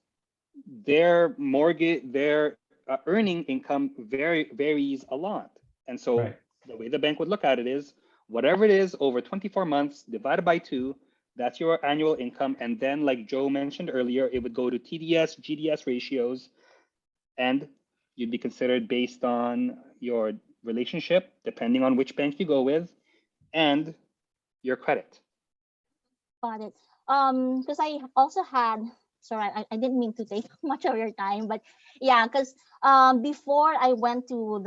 their mortgage, their earning income varies a lot. And so Right. the way the bank would look at it is whatever it is over 24 months divided by 2, that's your annual income. And then, like Joe mentioned earlier, it would go to TDS, GDS ratios, and you'd be considered based on your relationship, depending on which bank you go with, and your credit. got it. Because I also had, sorry, I didn't mean to take much of your time, but yeah, because before I went to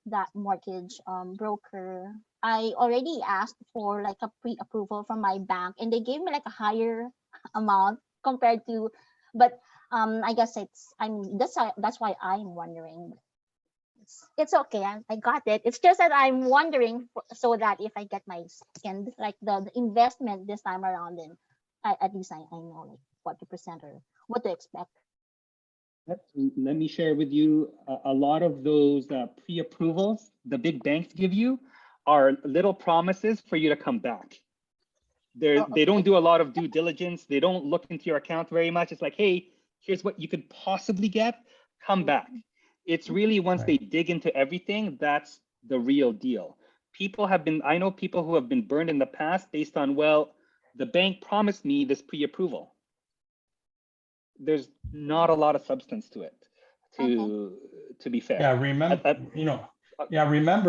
that mortgage broker, I already asked for like a pre-approval from my bank, and they gave me like a higher amount compared to, but I guess that's why I'm wondering. It's okay. I got it. It's just that I'm wondering so that if I get my second, like the investment this time around, then at least I know like what to present or what to expect. Let me share with you a lot of those pre-approvals the big banks give you are little promises for you to come back. They don't do a lot of due diligence. They don't look into your account very much. It's like, hey, here's what you could possibly get. Come back. It's really once they dig into everything, that's the real deal. I know people who have been burned in the past based on, well, the bank promised me this pre-approval. There's not a lot of substance to it, to be fair. Yeah, remember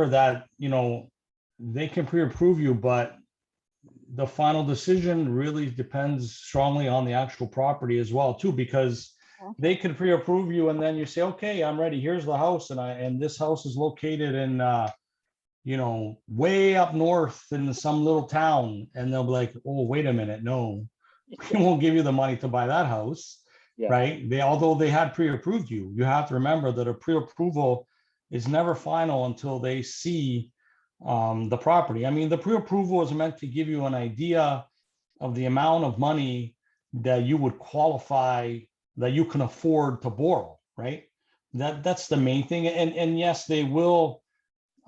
that, they can pre-approve you, but the final decision really depends strongly on the actual property as well too, because they could pre-approve you and then you say, okay, I'm ready. Here's the house. And this house is located in, way up north in some little town. And they'll be like, oh, wait a minute. No, we won't give you the money to buy that house. Yeah. Right. Although they had pre-approved you, you have to remember that a pre-approval is never final until they see the property. I mean, the pre-approval is meant to give you an idea of the amount of money that you would qualify, that you can afford to borrow, right? That's the main thing. And yes, they will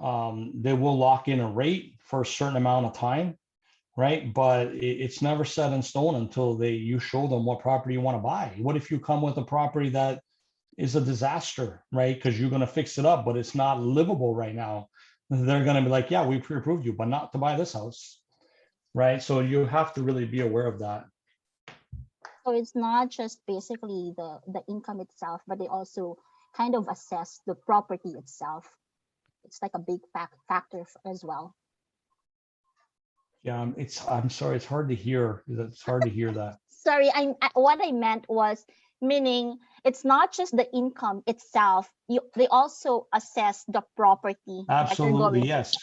lock in a rate for a certain amount of time, right? But it's never set in stone until you show them what property you want to buy. What if you come with a property that is a disaster, right? Because you're going to fix it up, but it's not livable right now. They're going to be like, yeah, we pre-approved you, but not to buy this house, right? So you have to really be aware of that. So it's not just basically the income itself, but they also kind of assess the property itself. It's like a big factor as well. Yeah, I'm sorry, it's hard to hear. It's hard to hear that. Sorry, what I meant was meaning it's not just the income itself. They also assess the property. Absolutely, yes.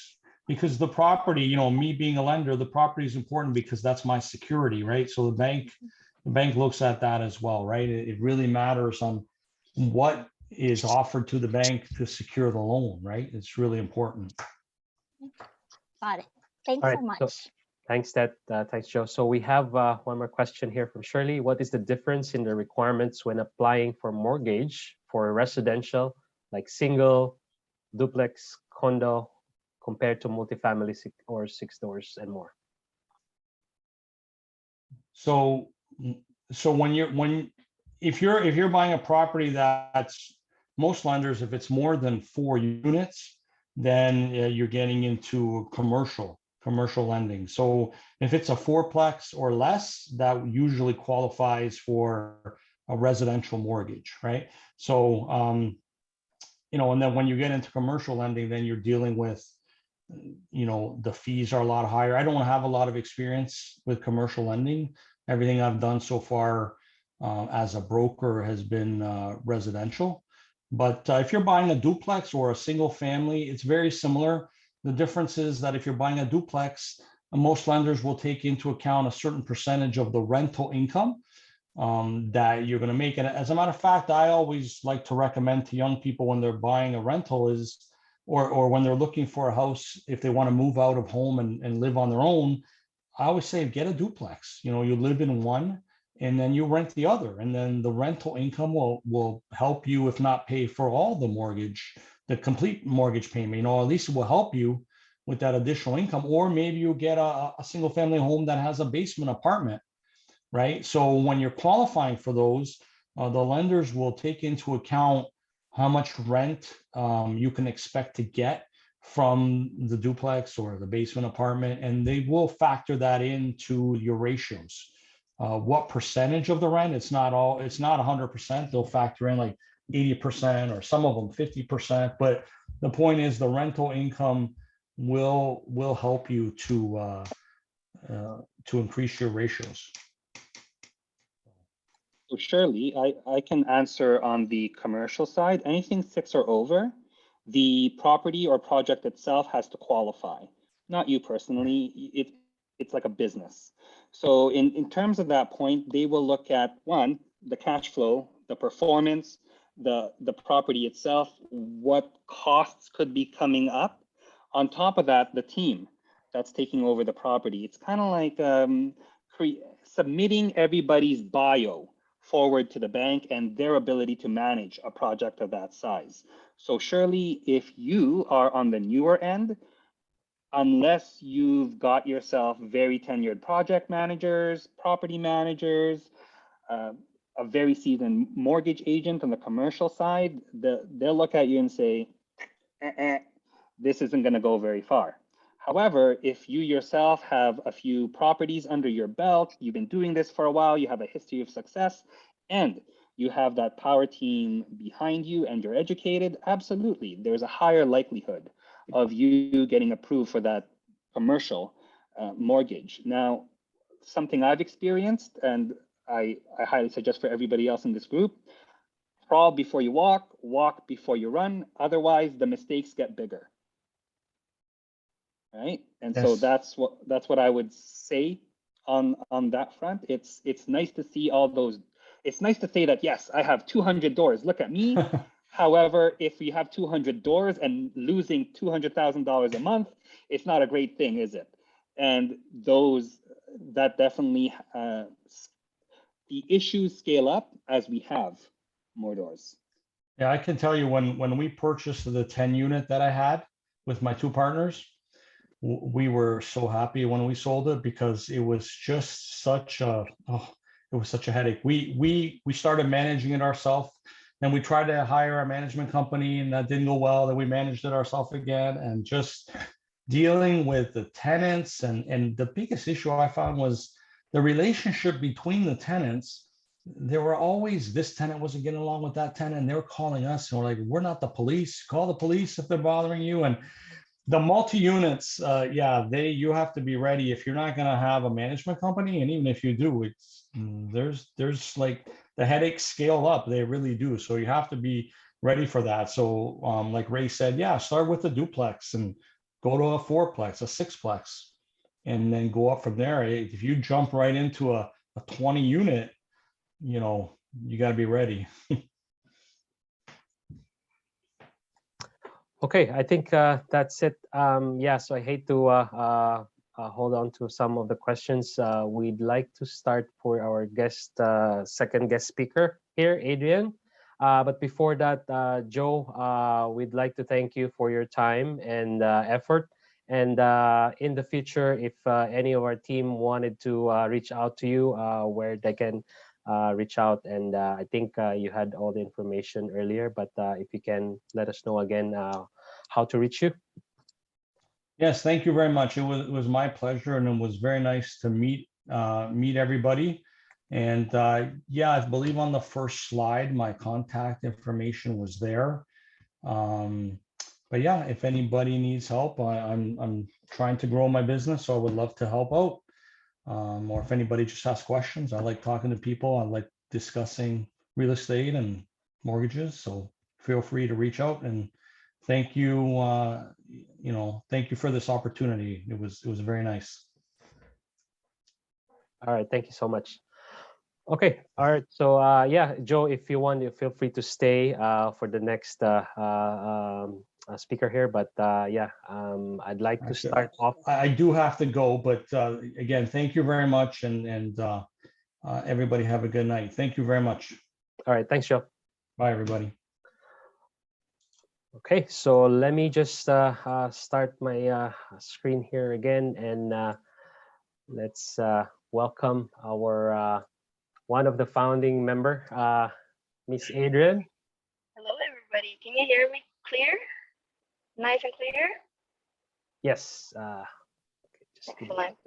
Because the property, me being a lender, the property is important because that's my security, right? So the bank looks at that as well, right? It really matters on what is offered to the bank to secure the loan, right? It's really important. Got it. Thanks so much. So, thanks, Joe. So we have one more question here from Shirley. What is the difference in the requirements when applying for mortgage for residential, like single, duplex, condo, compared to multifamily or 6 doors and more? So, so if you're buying a property that's, most lenders, if it's more than 4 units, then you're getting into commercial lending. So if it's a fourplex or less, that usually qualifies for a residential mortgage, right? So, and then when you get into commercial lending, then you're dealing with, the fees are a lot higher. I don't have a lot of experience with commercial lending. Everything I've done so far as a broker has been residential. But if you're buying a duplex or a single family, it's very similar. The difference is that if you're buying a duplex, most lenders will take into account a certain percentage of the rental income that you're going to make. And as a matter of fact, I always like to recommend to young people when they're buying a rental is, or when they're looking for a house, if they want to move out of home and live on their own, I always say, get a duplex. You live in one and then you rent the other. And then the rental income will help you, if not pay for all the mortgage, the complete mortgage payment, at least it will help you with that additional income. Or maybe you get a single family home that has a basement apartment, right? So when you're qualifying for those, the lenders will take into account how much rent you can expect to get from the duplex or the basement apartment, and they will factor that into your ratios. What percentage of the rent? It's not 100%. They'll factor in like 80%, or some of them 50%. But the point is, the rental income will help you to increase your ratios. So Shirley, I can answer on the commercial side. Anything 6 or over, the property or project itself has to qualify, not you personally. It's like a business. So in terms of that point, they will look at, one, the cash flow, the performance, the property itself, what costs could be coming up. On top of that, the team that's taking over the property. It's kind of like submitting everybody's bio forward to the bank and their ability to manage a project of that size. So surely, if you are on the newer end, unless you've got yourself very tenured project managers, property managers, a very seasoned mortgage agent on the commercial side, they'll look at you and say, this isn't going to go very far. However, if you yourself have a few properties under your belt, you've been doing this for a while, you have a history of success, and you have that power team behind you and you're educated, absolutely, there's a higher likelihood of you getting approved for that commercial mortgage. Now, something I've experienced, and I highly suggest for everybody else in this group, crawl before you walk, walk before you run, otherwise the mistakes get bigger. Right, and yes. So that's what I would say on that front. It's nice to see all those. It's nice to say that, yes, I have 200 doors. Look at me. However, if you have 200 doors and losing $200,000 a month, it's not a great thing, is it? And that definitely the issues scale up as we have more doors. Yeah, I can tell you when we purchased the 10 unit that I had with my 2 partners, we were so happy when we sold it, because it was just such a headache. We started managing it ourselves, and we tried to hire a management company, and that didn't go well. Then we managed it ourselves again, and just dealing with the tenants. And the biggest issue I found was the relationship between the tenants. There were always, this tenant wasn't getting along with that tenant, and they were calling us, and we're like, we're not the police. Call the police if they're bothering you. And the multi-units, you have to be ready if you're not going to have a management company. And even if you do, there's like the headaches scale up. They really do. So you have to be ready for that. So like Ray said, start with a duplex and go to a 4-plex, a 6-plex, and then go up from there. If you jump right into a 20 unit, you got to be ready. Okay, I think that's it. So I hate to hold on to some of the questions. We'd like to start for our second guest speaker here, Adrian. But before that, Joe, we'd like to thank you for your time and effort. And in the future, if any of our team wanted to reach out to you, where they can reach out. And I think you had all the information earlier, but if you can let us know again how to reach you. Yes, thank you very much. It was my pleasure, and it was very nice to meet everybody. And yeah, I believe on the first slide, my contact information was there. But yeah, if anybody needs help, I'm trying to grow my business, so I would love to help out. Or if anybody just has questions, I like talking to people. I like discussing real estate and mortgages. So feel free to reach out, and thank you. Thank you for this opportunity. It was very nice. All right, thank you so much. Okay, all right. So yeah, Joe, if you want, you feel free to stay for the next speaker here. But yeah, I'd like to Actually, start off. I do have to go, but again, thank you very much, and everybody have a good night. Thank you very much. All right, thanks, Joe. Bye, everybody. Okay, so let me just start my screen here again, and let's welcome our one of the founding member, Miss Adrian. Hello, everybody. Can you hear me clear? Nice and clear? Yes. Just give me- Excellent.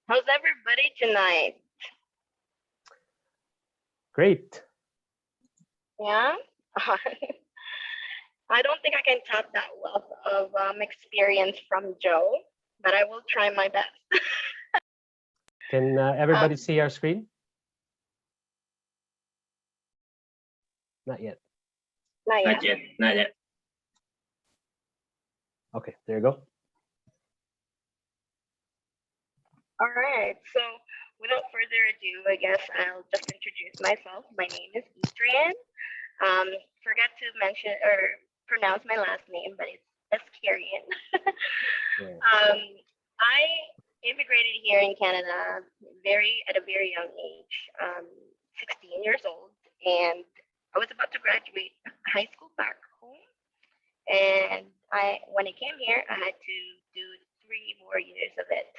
How's everybody tonight? Great. Yeah? I don't think I can top that wealth of experience from Joe, but I will try my best. Can everybody see our screen? Not yet. Not yet. Not yet. Not yet. Okay, there you go. All right. So without further ado, I guess I'll just introduce myself. My name is Adrian. Forget to mention or pronounce my last name, but it's Eskarian. Yeah. I immigrated here in Canada at a very young age, 16 years old, and I was about to graduate high school back home. And when I came here, I had to do 3 more years of it.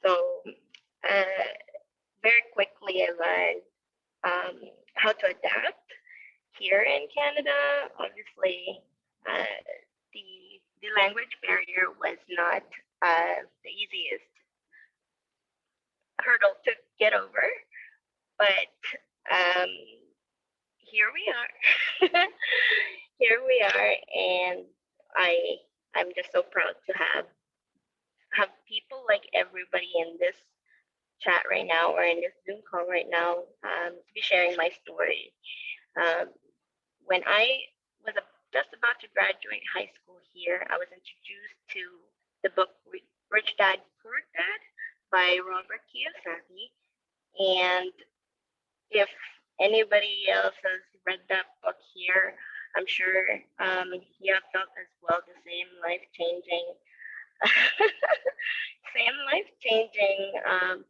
So very quickly, I learned how to adapt here in Canada. Obviously, the language barrier was not the easiest hurdle to get over, but here we are. Here we are, and I'm just so proud to have people like everybody in this chat right now or in this Zoom call right now to be sharing my story. When I was just about to graduate high school here, I was introduced to the book Rich Dad, Poor Dad by Robert Kiyosaki. And if anybody else has read that book here, I'm sure you have felt as well the same life-changing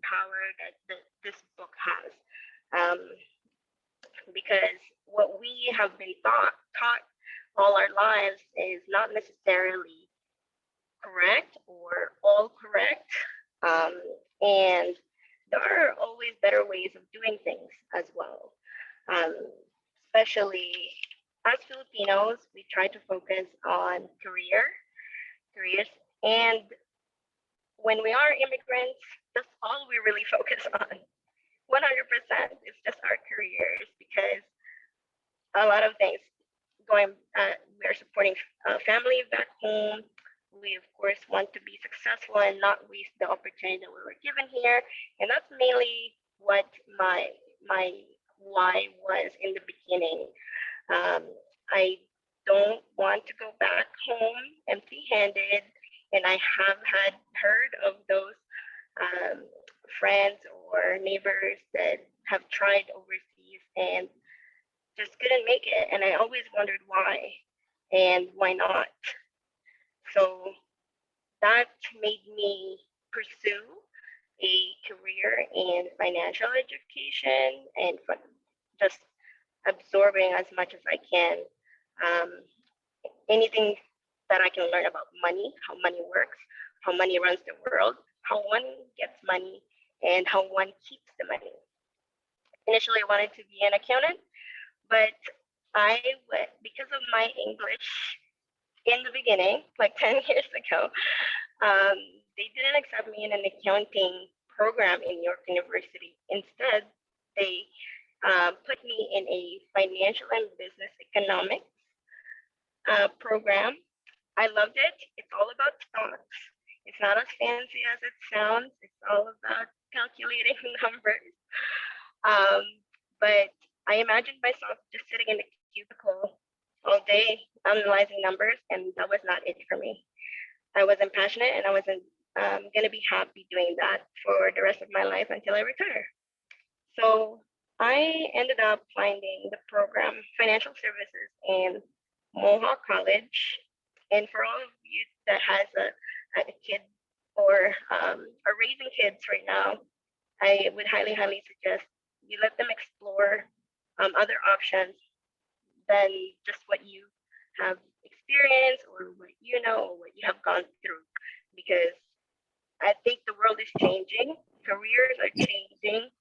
power that this book has. Because what we have been taught all our lives is not necessarily correct or all correct. And there are always better ways of doing things as well. Especially as Filipinos, we try to focus on careers. And when we are immigrants, that's all we really focus on. 100% it's just our careers, because a lot of things we're supporting family back home. We of course want to be successful and not waste the opportunity that we were given here, and that's mainly what my why was in the beginning. I don't want to go back home empty-handed, and I have heard of those friends or neighbors that have tried overseas and just couldn't make it. And I always wondered why and why not. So that made me pursue a career in financial education and just absorbing as much as I can. Anything that I can learn about money, how money works, how money runs the world, how one gets money, and how one keeps the money. Initially, I wanted to be an accountant, but because of my English in the beginning, like 10 years ago, they didn't accept me in an accounting program in York University. Instead, they put me in a financial and business economics program. I loved it. It's all about stocks. It's not as fancy as it sounds. It's all about calculating numbers. But I imagined myself just sitting in the cubicle all day analyzing numbers, and that was not it for me. I wasn't passionate, and I wasn't going to be happy doing that for the rest of my life until I retire. So I ended up finding the program Financial Services in Mohawk College. And for all of you that has a kid or are raising kids right now, I would highly, highly suggest you let them explore other options than just what you have experienced or what you know or what you have gone through. Because I think the world is changing, careers are changing,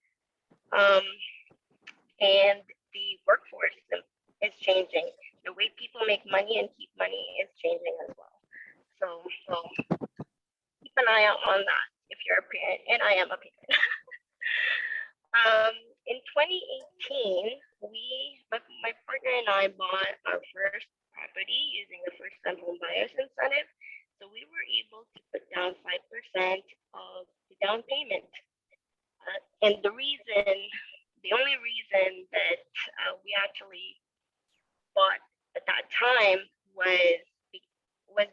and the workforce is changing. The way people make money and keep money is changing as well. So keep an eye out on that if you're a parent, and I am a parent. In 2018, my partner and I bought our first property using the first-time home buyers incentive. So we were able to put down 5% of the down payment. And the only reason that we actually bought at that time was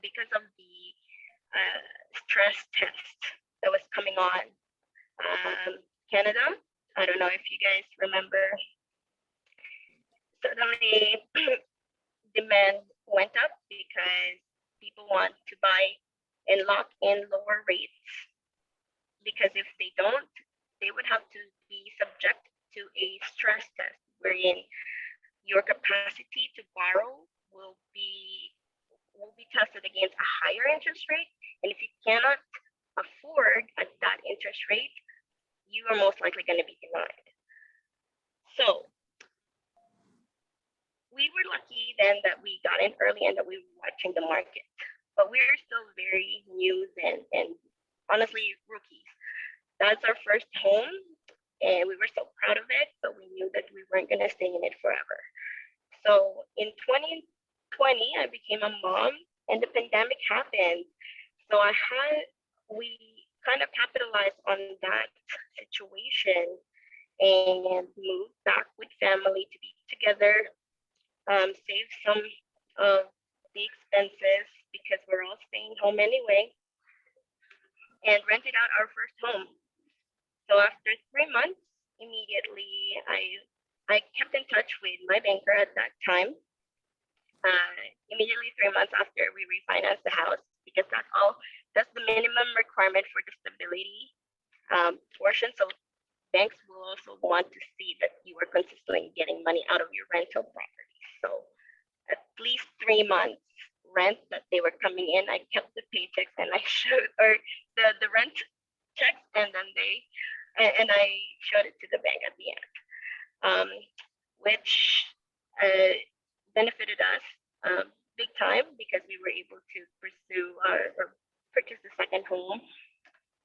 because of the stress test that was coming on. Canada, I don't know if you guys remember, suddenly demand went up because people want to buy and lock in lower rates, because if they don't, they would have to be subject to a stress test wherein your capacity to borrow will be tested against a higher interest rate. And if you cannot afford at that interest rate, you are most likely going to be denied. So we were lucky then that we got in early and that we were watching the market, but we were still very new then and honestly rookies. That's our first home and we were so proud of it, but we knew that we weren't going to stay in it forever. So in 2020, I became a mom and the pandemic happened. So we kind of capitalized on that situation and moved back with family to be together, save some of the expenses because we're all staying home anyway, and rented out our first home. So after 3 months, immediately I kept in touch with my banker at that time. Immediately 3 months after we refinanced the house, because that's the minimum requirement for the stability portion. So banks will also want to see that you are consistently getting money out of your rental property. So at least 3 months rent that they were coming in, I kept the paychecks and I showed, or the rent checks, and then I showed it to the bank at the end, which benefited us big time because we were able to pursue or purchase the second home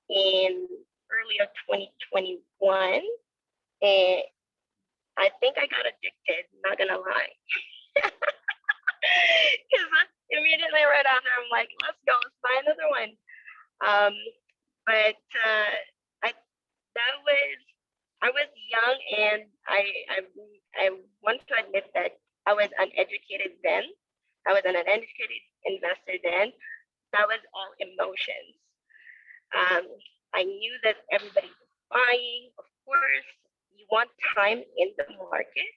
in early of 2021. And I think I got addicted, not gonna lie. Because immediately right after, I'm like, let's go, let's buy another one. But I was young, and I want to admit that I was uneducated then. I was an uneducated investor then. That was all emotions. I knew that everybody was buying. Of course, you want time in the market,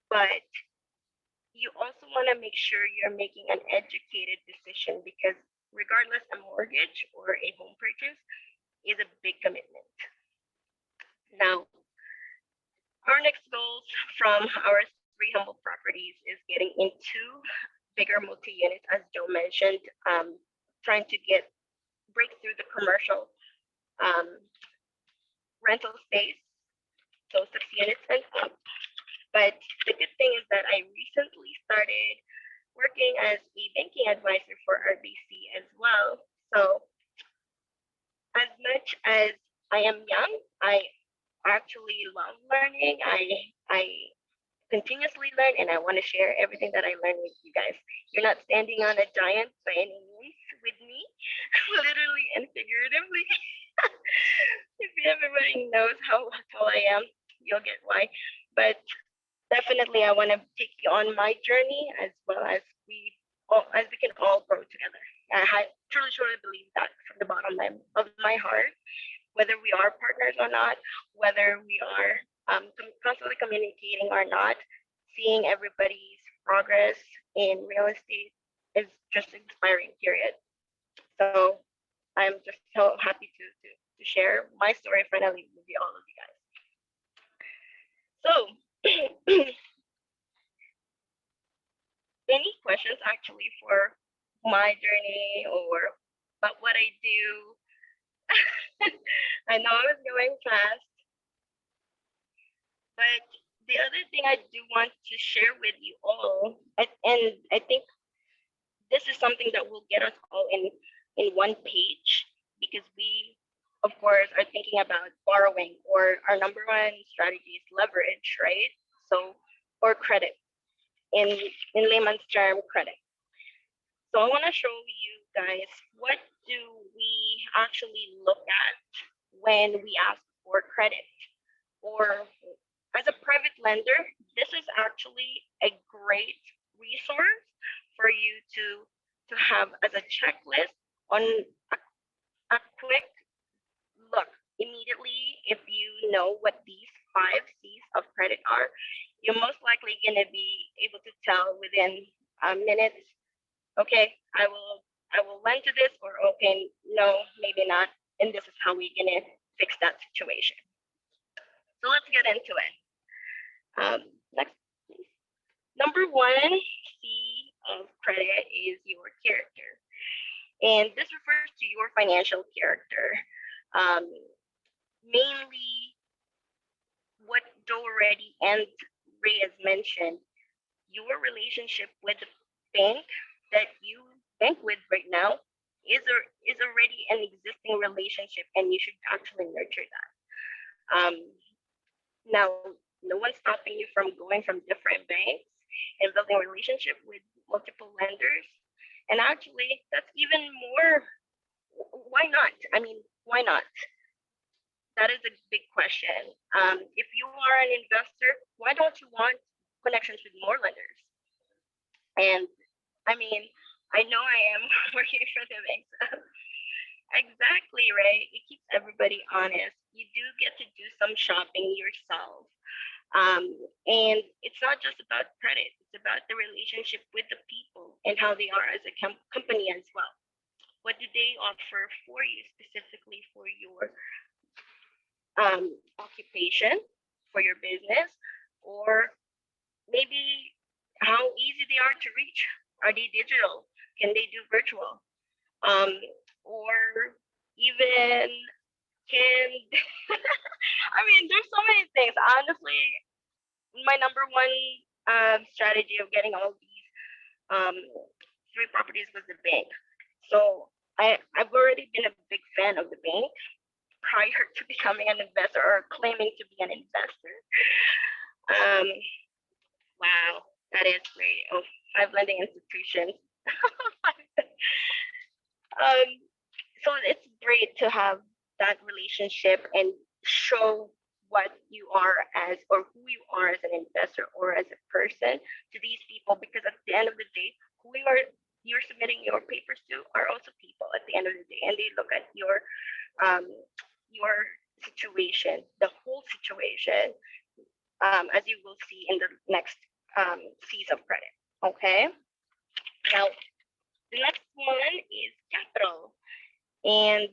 but you also want to make sure you're making an educated decision, because regardless, a mortgage or a home purchase is a big commitment. Now, our next goals from our three humble properties is getting into bigger multi-units, as Joe mentioned, trying to break through the commercial rental space, so 6 units and up. But the good thing is that I recently started working as a banking advisor for RBC as well. So as much as I am young, I actually love learning. I continuously learn, and I want to share everything that I learned with you guys. You're not standing on a giant by any means with me, literally and figuratively. If everybody knows how tall I am, you'll get why. But definitely, I want to take you on my journey as well as we can all grow together. I truly believe that from the bottom of my heart, whether we are partners or not, whether we are constantly communicating or not, seeing everybody's progress in real estate is just inspiring, period. So I'm just so happy to share my story finally with all of you guys. So any questions actually for my journey or about what I do? I know I was going fast, but the other thing I do want to share with you all, and I think this is something that will get us all in one page, because we, of course, are thinking about borrowing, or our number one strategy is leverage, right? So, or credit, in layman's term, credit. So I want to show you guys, what do we actually look at when we ask for credit? Or as a private lender, this is actually a great resource for you to have as a checklist on a quick look immediately. If you know what these 5 C's of credit are, you're most likely going to be able to tell within minutes, okay, I will lend to this, or okay, no, maybe not, and this is how we're going to fix that situation. So let's get into it. Next, please. Number 1C of credit is your character. And this refers to your financial character. Mainly what Joe already and Ray has mentioned, your relationship with the bank that you bank with right now is already an existing relationship, and you should actually nurture that. Now, no one's stopping you from going from different banks and building a relationship with multiple lenders. And actually, that's even more, why not? I mean, why not? That is a big question. If you are an investor, why don't you want connections with more lenders? And I mean, I know I am working for the banks. Exactly, right? It keeps everybody honest. You do get to do some shopping yourself. And it's not just about credit, it's about the relationship with the people and how they are as a company as well. What do they offer for you, specifically for your occupation, for your business, or maybe how easy they are to reach? Are they digital? Can they do virtual? Or even can I mean, there's so many things. Honestly, my number one strategy of getting all these 3 properties was the bank. So I've already been a big fan of the bank prior to becoming an investor or claiming to be an investor. Wow, that is great. Oh, 5 lending institutions. So it's great to have that relationship and show what you are as, or who you are as an investor or as a person to these people, because at the end of the day, who you're submitting your papers to are also people at the end of the day, and they look at your situation, the whole situation, as you will see in the next C's of credit. Okay. Now, the next one is capital. And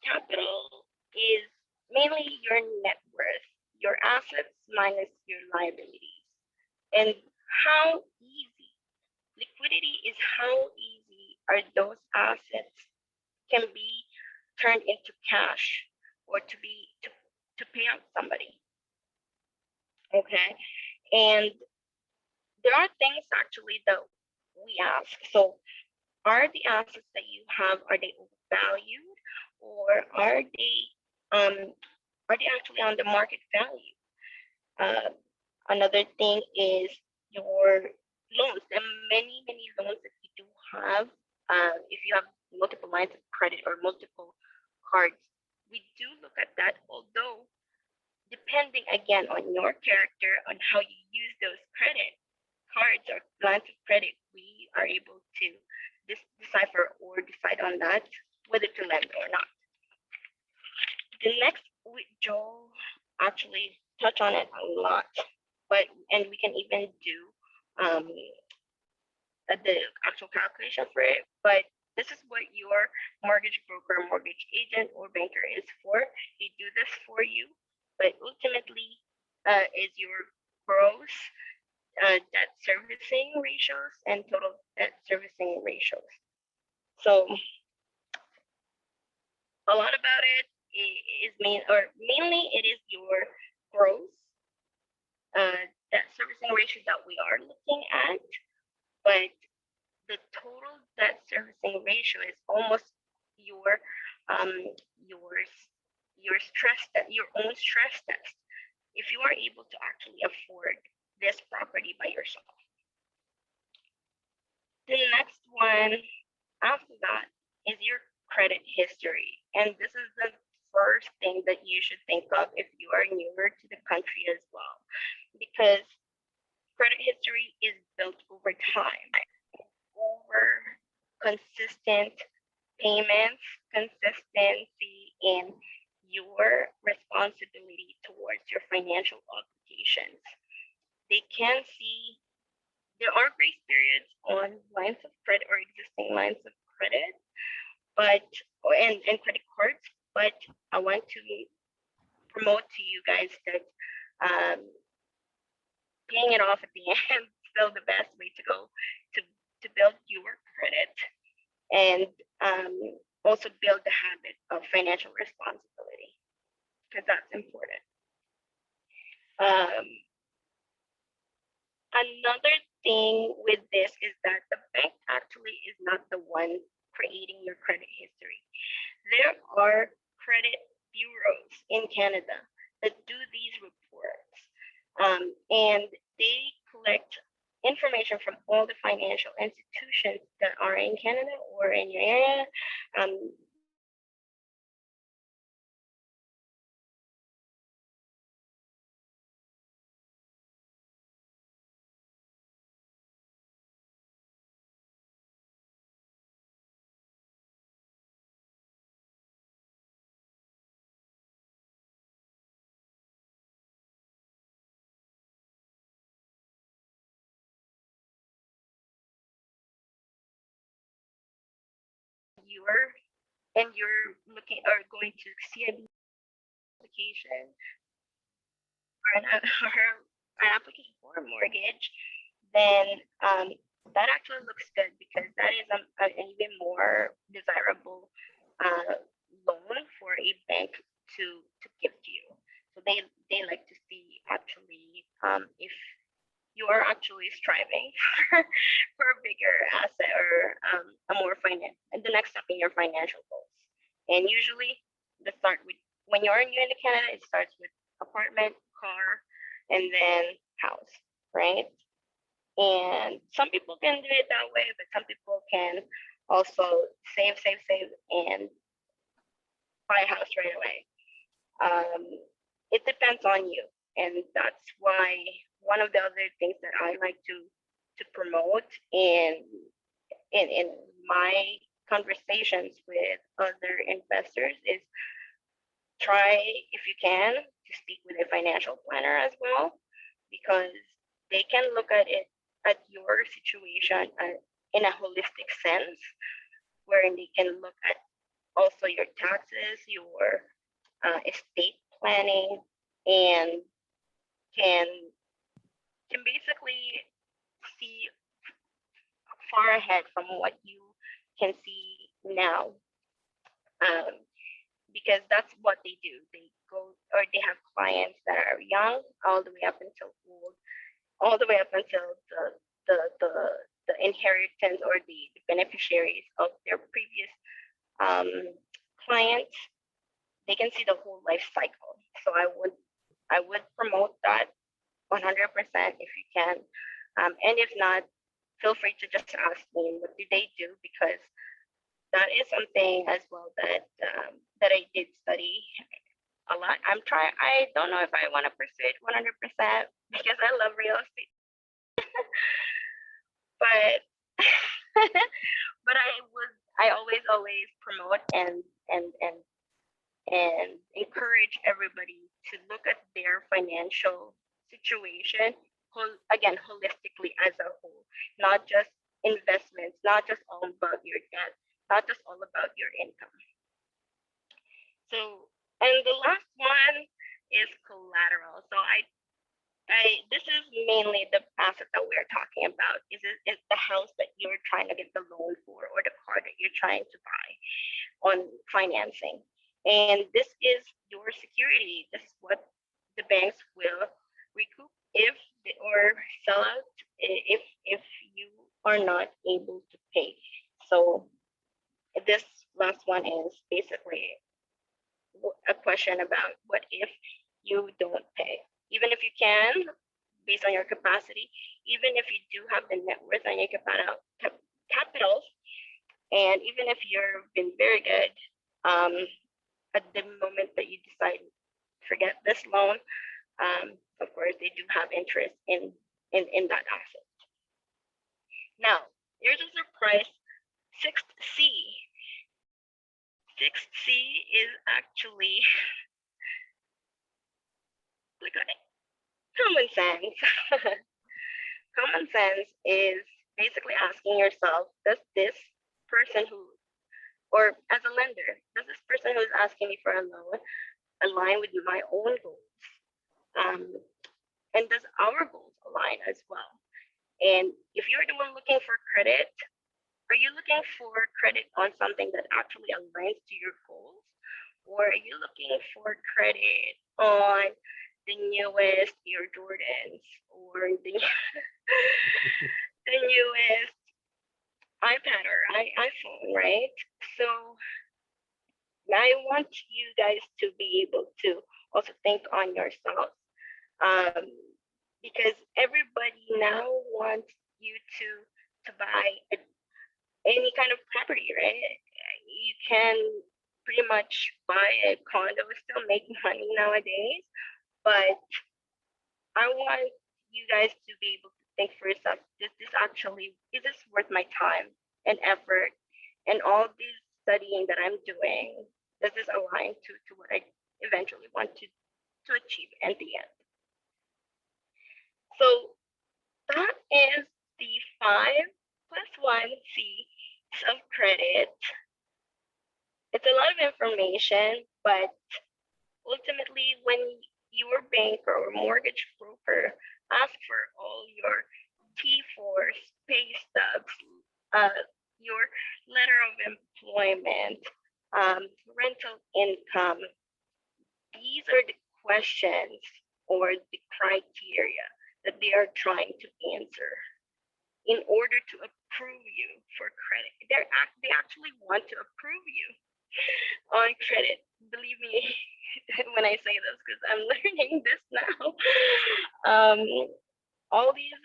capital is mainly your net worth, your assets minus your liabilities. And how easy, liquidity is how easy are those assets can be turned into cash or to pay out somebody. Okay. And there are things actually that we ask. So are the assets that you have, are they overvalued, or are they actually on the market value? Another thing is your loans. There are many loans that you do have. If you have multiple lines of credit or multiple cards, we do look at that. Although, depending again on your character, on how you use those credit cards or lines of credit, we are able to decipher or decide on that whether to lend or not. The next, Joel actually touch on it a lot, and we can even do the actual calculation for it. But this is what your mortgage broker, mortgage agent, or banker is for. They do this for you, but ultimately is your gross debt servicing ratios and total debt servicing ratios. So a lot about it is mainly it is your gross debt servicing ratio that we are looking at, but the total debt servicing ratio is almost your stress test, your own stress test. If you are able to actually afford this property by yourself. The next one after that is your credit history. And this is the first thing that you should think of if you are newer to the country as well. Because credit history is built over time, over consistent payments, consistency in your responsibility towards your financial obligations. They can see there are grace periods on lines of credit or existing lines of credit, and credit cards, but I want to promote to you guys that paying it off at the end is still the best way to go to build your credit and also build the habit of financial responsibility, because that's important. Another thing with this is that the bank actually is not the one creating your credit history. There are credit bureaus in Canada that do these reports, and they collect information from all the financial institutions that are in Canada or in your area. You're looking or going to see an application or an application for a mortgage, then that actually looks good, because that is an even more desirable loan for a bank to give to you. So they like to see actually if you are actually striving for a bigger asset or a more and the next step in your financial goals. And usually the start with when you're new in Canada, it starts with apartment, car, and then house, right? And some people can do it that way, but some people can also save, and buy a house right away. It depends on you, and that's why one of the other things that I like to promote in my conversations with other investors is try, if you can, to speak with a financial planner as well, because they can look at it at your situation in a holistic sense, wherein they can look at also your taxes, your estate planning, and can can basically see far ahead from what you can see now. Um, because that's what they do. They go, or they have clients that are young all the way up until old, all the way up until the the, the inheritance or the beneficiaries of their previous um, clients. They can see the whole life cycle. So I would promote that 100% if you can. And if not, feel free to just ask me what do they do, because that is something as well that I did study a lot. I don't know if I want to pursue it 100% because I love real estate, but but I always promote and encourage everybody to look at their financial situation again holistically as a whole, not just investments, not just all about your debt, not just all about your income. So, and the last one is collateral. So I this is mainly the asset that we're talking about. Is the house that you're trying to get the loan for, or the car that you're trying to buy on financing. And this is your security. This is what the banks will recoup if or sell out if you are not able to pay. So this last one is basically a question about what if you don't pay, even if you can, based on your capacity, even if you do have the net worth and your capital, and even if you've been very good, at the moment that you decide forget this loan, of course they do have interest in that asset. Now, here's a surprise. Sixth C. Sixth C is actually look at it. Common sense. Common sense is basically asking yourself, does this person who, or as a lender, does this person who is asking me for a loan align with my own goals? And does our goals align as well? And if you're the one looking for credit, are you looking for credit on something that actually aligns to your goals? Or are you looking for credit on the newest Air Jordans or the, the newest iPad or iPhone, right? So I want you guys to be able to also think on yourself, because everybody now wants you to buy any kind of property, right? You can pretty much buy a condo, still make money nowadays, but I want you guys to be able to think for yourself, is this worth my time and effort and all this studying that I'm doing? Does this align to what I eventually want to achieve at the end? So that is the 5+1 C's of credit. It's a lot of information, but ultimately when your banker or mortgage broker asks for all your T4s, pay stubs, your letter of employment, rental income, these are the questions or the criteria that they are trying to answer in order to approve you for credit. They actually want to approve you on credit. Believe me when I say this, because I'm learning this now. All these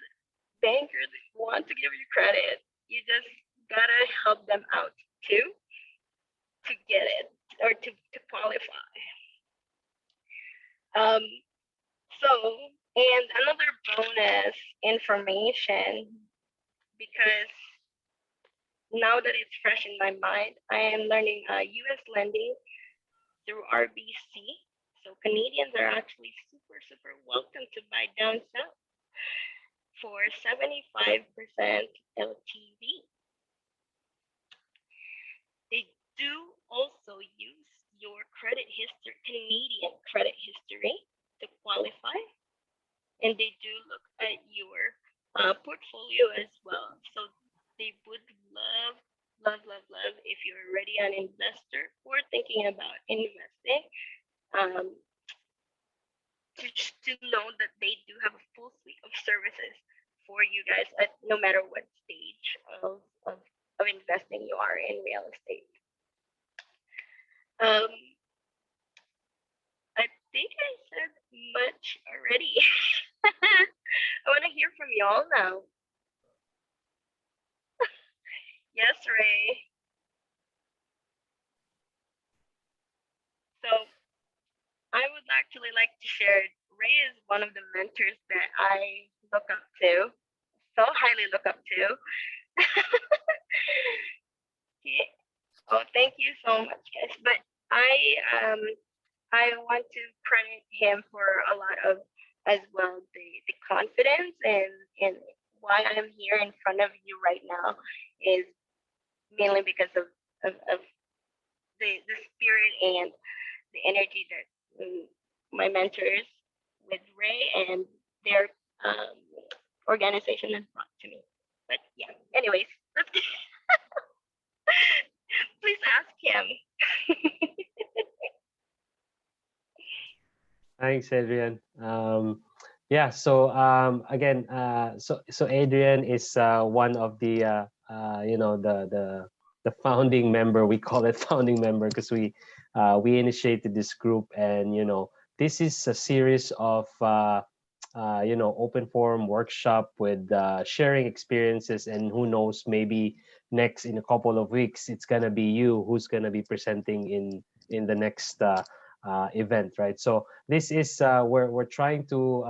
bankers want to give you credit. You just gotta help them out too to get it or to qualify. So, and another bonus information, because now that it's fresh in my mind, I am learning US lending through RBC. So Canadians are actually super, super welcome to buy down south for 75% LTV. They do also use your credit history, Canadian credit history, to qualify. and they do look at your portfolio as well. So they would love if you're already an investor or thinking about investing. Um, to know that they do have a full suite of services for you guys at no matter what stage of investing you are in real estate. I think I said much already. I want to hear from y'all now. Yes, Ray. So I would actually like to share. Ray is one of the mentors that I look up to, so highly look up to. Oh, thank you so much, guys. But I want to credit him for a lot of as well the confidence and why I'm here in front of you right now is mainly because of the spirit and the energy that my mentors with Ray and their organization has brought to me. But yeah, anyways, please ask him. Thanks, Adrian. Yeah, so again, so Adrian is one of the the founding member. We call it founding member because we initiated this group, and this is a series of open forum workshop with sharing experiences, and who knows, maybe next in a couple of weeks it's gonna be you who's gonna be presenting in the next event, right? So this is we're trying to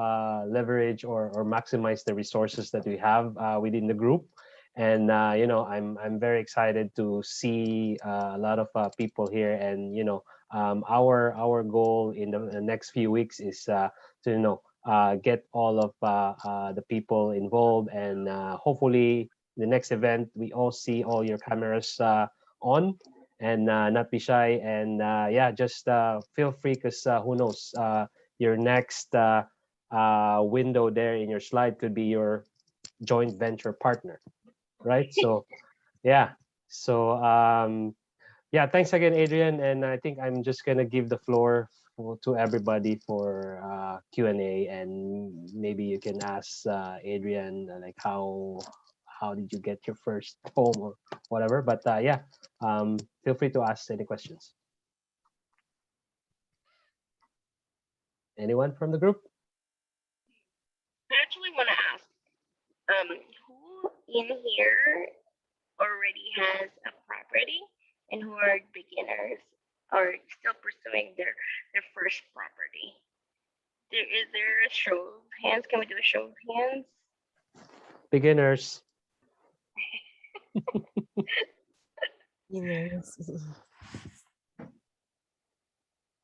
leverage or maximize the resources that we have within the group, and I'm very excited to see a lot of people here, and our goal in the next few weeks is to get all of the people involved, and hopefully the next event we all see all your cameras on, and not be shy, and yeah, just feel free, because who knows, your next window there in your slide could be your joint venture partner, right? So yeah, so yeah, thanks again, Adrian, and I think I'm just gonna give the floor to everybody for Q&A, and maybe you can ask Adrian like how did you get your first home or whatever, but yeah, feel free to ask any questions. Anyone from the group? I actually want to ask, who in here already has a property and who are beginners or still pursuing their first property? Is there a show of hands? Can we do a show of hands? Beginners. Yes.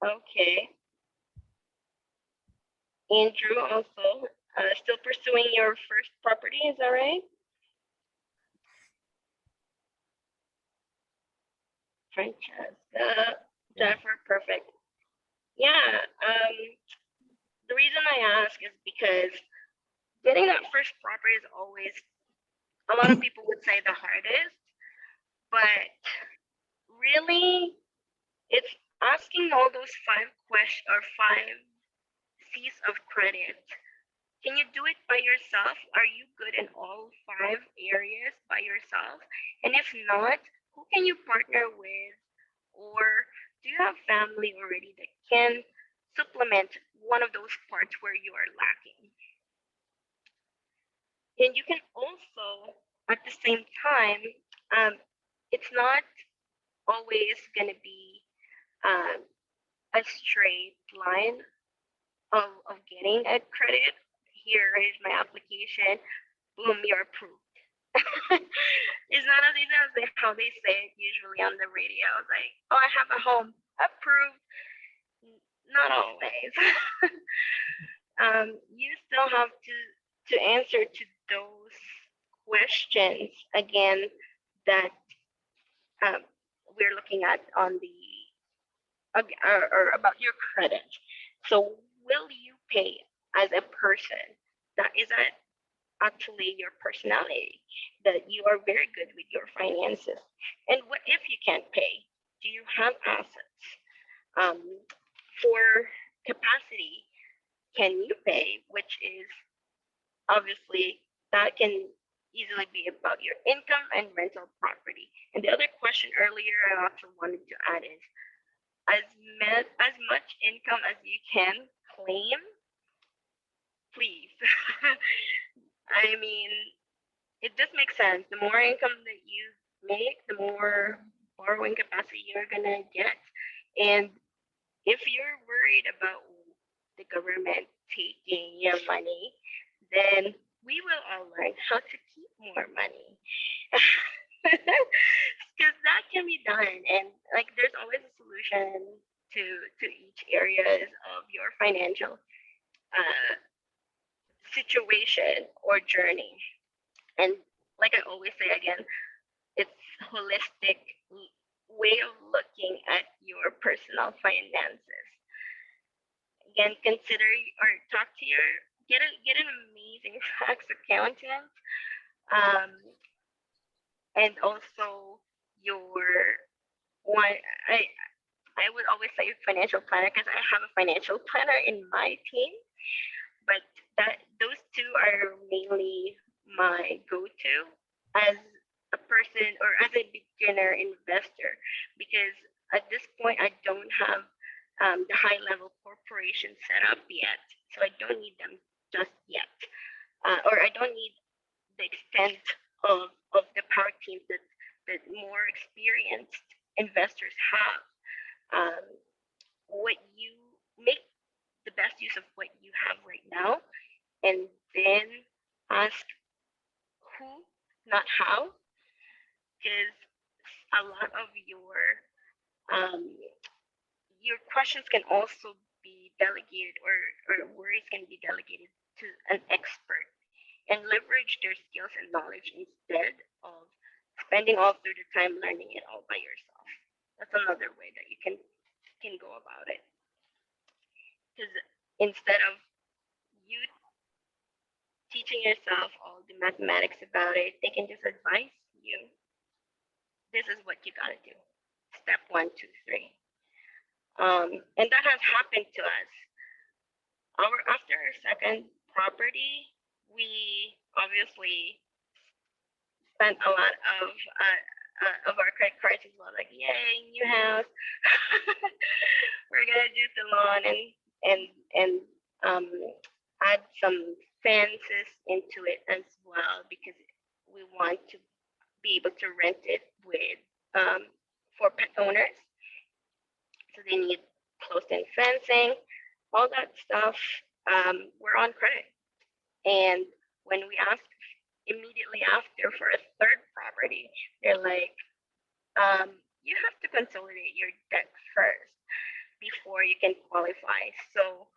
Okay. Andrew also still pursuing your first property, is that right? Francesca, Jennifer, perfect. Yeah. The reason I ask is because getting that first property is always, a lot of people would say, the hardest, but really it's asking all those 5 questions or 5 C's of credit. Can you do it by yourself? Are you good in all 5 areas by yourself? And if not, who can you partner with? Or do you have family already that can supplement one of those parts where you are lacking? And you can also, at the same time, it's not always going to be a straight line of getting a credit. Here is my application. Boom, you're approved. It's not as easy as how they say it usually on the radio. Like, oh, I have a home approved. Not always. You still have to answer to those questions again that we're looking at on the or about your credit. So will you pay as a person? That is actually your personality, that you are very good with your finances. And what if you can't pay? Do you have assets? For capacity, can you pay? Which is obviously that can easily be about your income and rental property. And the other question earlier I also wanted to add is as much income as you can claim, please. I mean, it just makes sense. The more income that you make, the more borrowing capacity you're gonna get. And if you're worried about the government taking your money, then we will all learn how to keep more money. Because that can be done. And like there's always a solution to each areas of your financial situation or journey. And like I always say again, it's holistic way of looking at your personal finances. Again, consider or talk to your get an amazing tax accountant, um, and also your one. I would always say financial planner because I have a financial planner in my team, but that those two are mainly my go-to as a person or as a beginner investor, because at this point I don't have the high level corporation set up yet, so I don't need them just yet, or I don't need the extent of the power teams that more experienced investors have. What you make the best use of what you have right now, and then ask who, not how, because a lot of your questions can also be delegated, or worries can be delegated to an expert, and leverage their skills and knowledge instead of spending all through the time learning it all by yourself. That's another way that you can go about it. Because instead of you teaching yourself all the mathematics about it, they can just advise you. This is what you gotta do. Step 1, 2, 3. And that has happened to us. After our second property, we obviously spent a lot of our credit cards as well. Like, yay, new house! We're gonna do the lawn and add some fences into it as well, because we want to be able to rent it with for pet owners. So they need closed-in fencing, all that stuff. We're on credit, and when we ask immediately after for a third property, they're like, you have to consolidate your debt first before you can qualify. So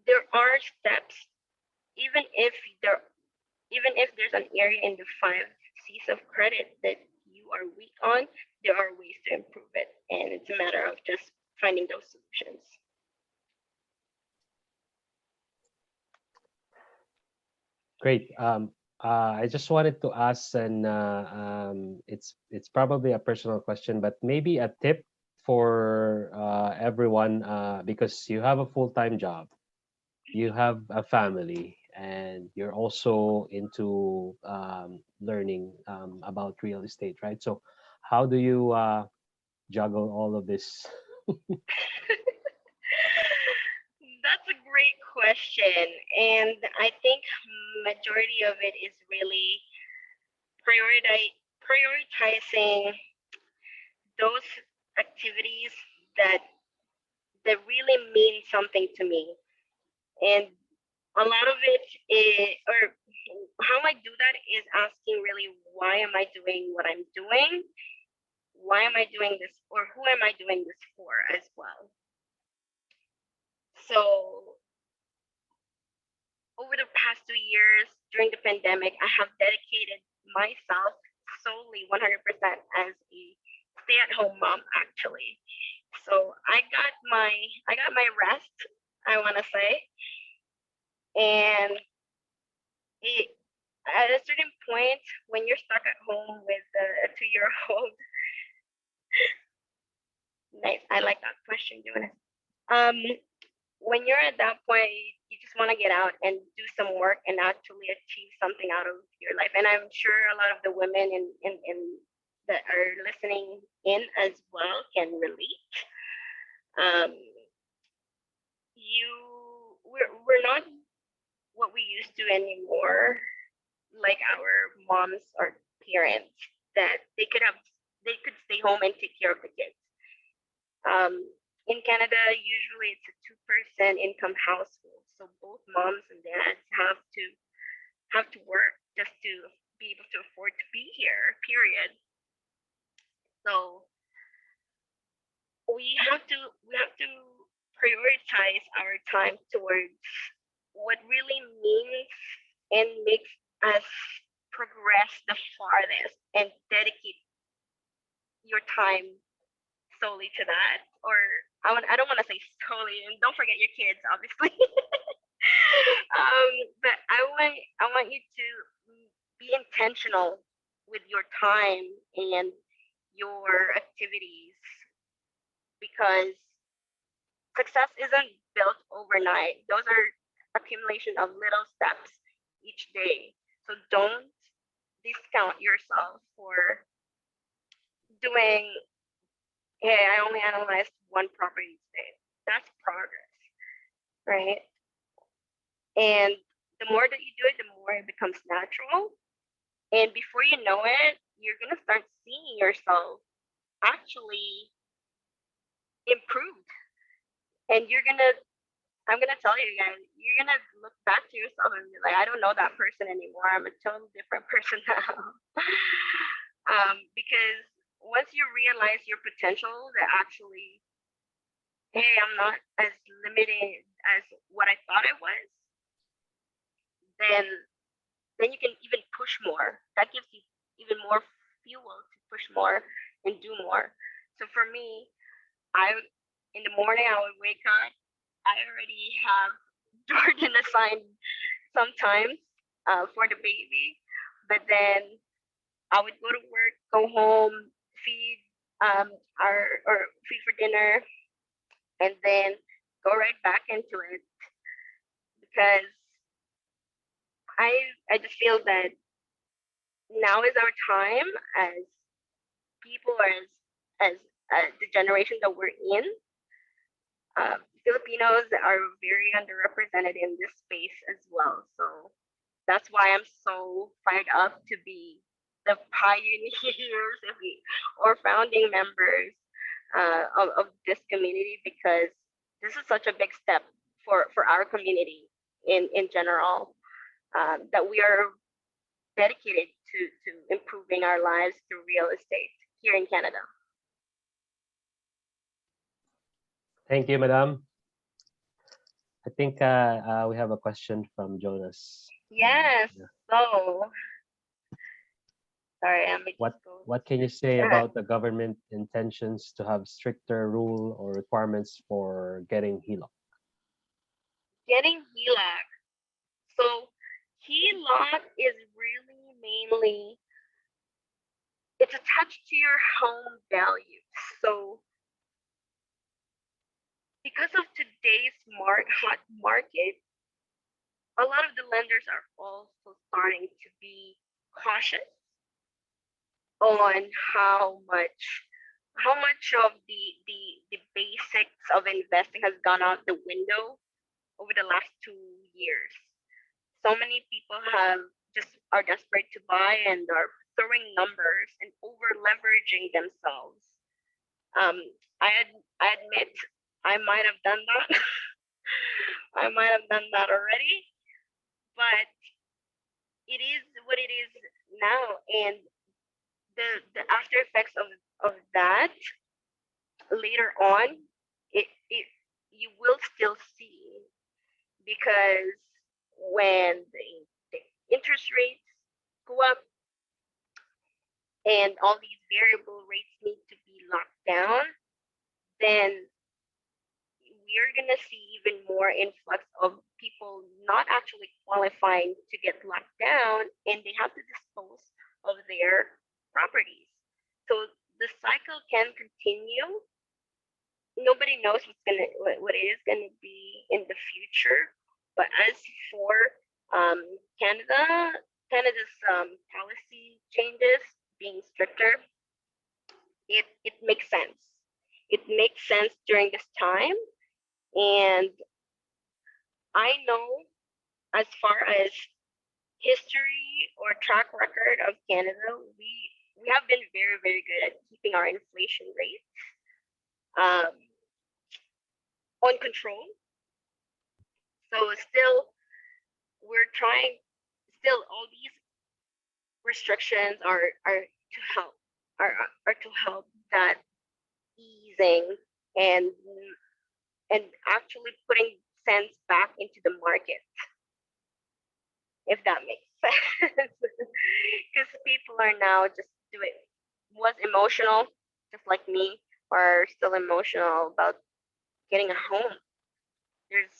there are steps, even if there's an area in the 5 C's of credit that you are weak on, there are ways to improve it, and it's a matter of just finding those solutions. Great. I just wanted to ask, and it's probably a personal question, but maybe a tip for everyone, because you have a full-time job, you have a family, and you're also into learning about real estate, right? So how do you juggle all of this? That's a great question, and I think majority of it is really prioritizing those activities that really mean something to me. And a lot of it is, or how I do that is asking really, why am I doing what I'm doing? Why am I doing this, or who am I doing this for as well? So over the past 2 years during the pandemic, I have dedicated myself solely 100% as a stay-at-home mom, actually. So I got my rest, I want to say, And at a certain point, when you're stuck at home with a 2-year-old, nice, I like that question, Jonas. When you're at that point, you just want to get out and do some work and actually achieve something out of your life. And I'm sure a lot of the women in that are listening in as well can relate. We're not what we used to anymore, like our moms or parents, that they could stay home and take care of the kids. In Canada, usually it's a 2-person income household, so both moms and dads have to work just to be able to afford to be here. Period. So we have to prioritize our time towards what really means and makes us progress the farthest, and dedicate your time solely to that. Or I don't want to say solely, and don't forget your kids, obviously. But I want you to be intentional with your time and your activities, because success isn't built overnight. Those are accumulation of little steps each day. So don't discount yourself for doing, hey, I only analyzed one property today. That's progress, right? And the more that you do it, the more it becomes natural. And before you know it, you're gonna start seeing yourself actually improved. And I'm gonna tell you guys, you're gonna look back to yourself and be like, I don't know that person anymore. I'm a totally different person now. Because once you realize your potential, that actually, hey, I'm not as limited as what I thought I was, then you can even push more. That gives you even more fuel to push more and do more. So for me, in the morning I would wake up. I already have Jordan assigned sometimes for the baby, but then I would go to work, go home, feed feed for dinner, and then go right back into it, because I just feel that now is our time as people, as the generation that we're in. Filipinos are very underrepresented in this space as well. So that's why I'm so fired up to be the pioneers or founding members of this community, because this is such a big step for our community in general, that we are dedicated to improving our lives through real estate here in Canada. Thank you, Madam. I think we have a question from Jonas. Yes. Yeah. So, sorry, What can you say about the government intentions to have stricter rule or requirements for getting HELOC? Getting HELOC. So HELOC is really mainly, it's attached to your home value. So because of today's hot market, a lot of the lenders are also starting to be cautious on how much of the basics of investing has gone out the window over the last 2 years. So many people are desperate to buy and are throwing numbers and over leveraging themselves. I admit I might have done that. I might have done that already, but it is what it is now, and the after effects of that later on, you will still see, because when the interest rates go up and all these variable rates need to be locked down, then we're gonna see even more influx of people not actually qualifying to get locked down, and they have to dispose of their properties. So the cycle can continue. Nobody knows what it is gonna be in the future. But as for Canada's policy changes being stricter, it makes sense. It makes sense during this time, and I know as far as history or track record of Canada, we have been very, very good at keeping our inflation rate on control. So still, we're trying. Still, all these restrictions are to help are to help that easing and actually putting sense back into the market, if that makes sense. Because people are now just was emotional, just like me, are still emotional about getting a home. There's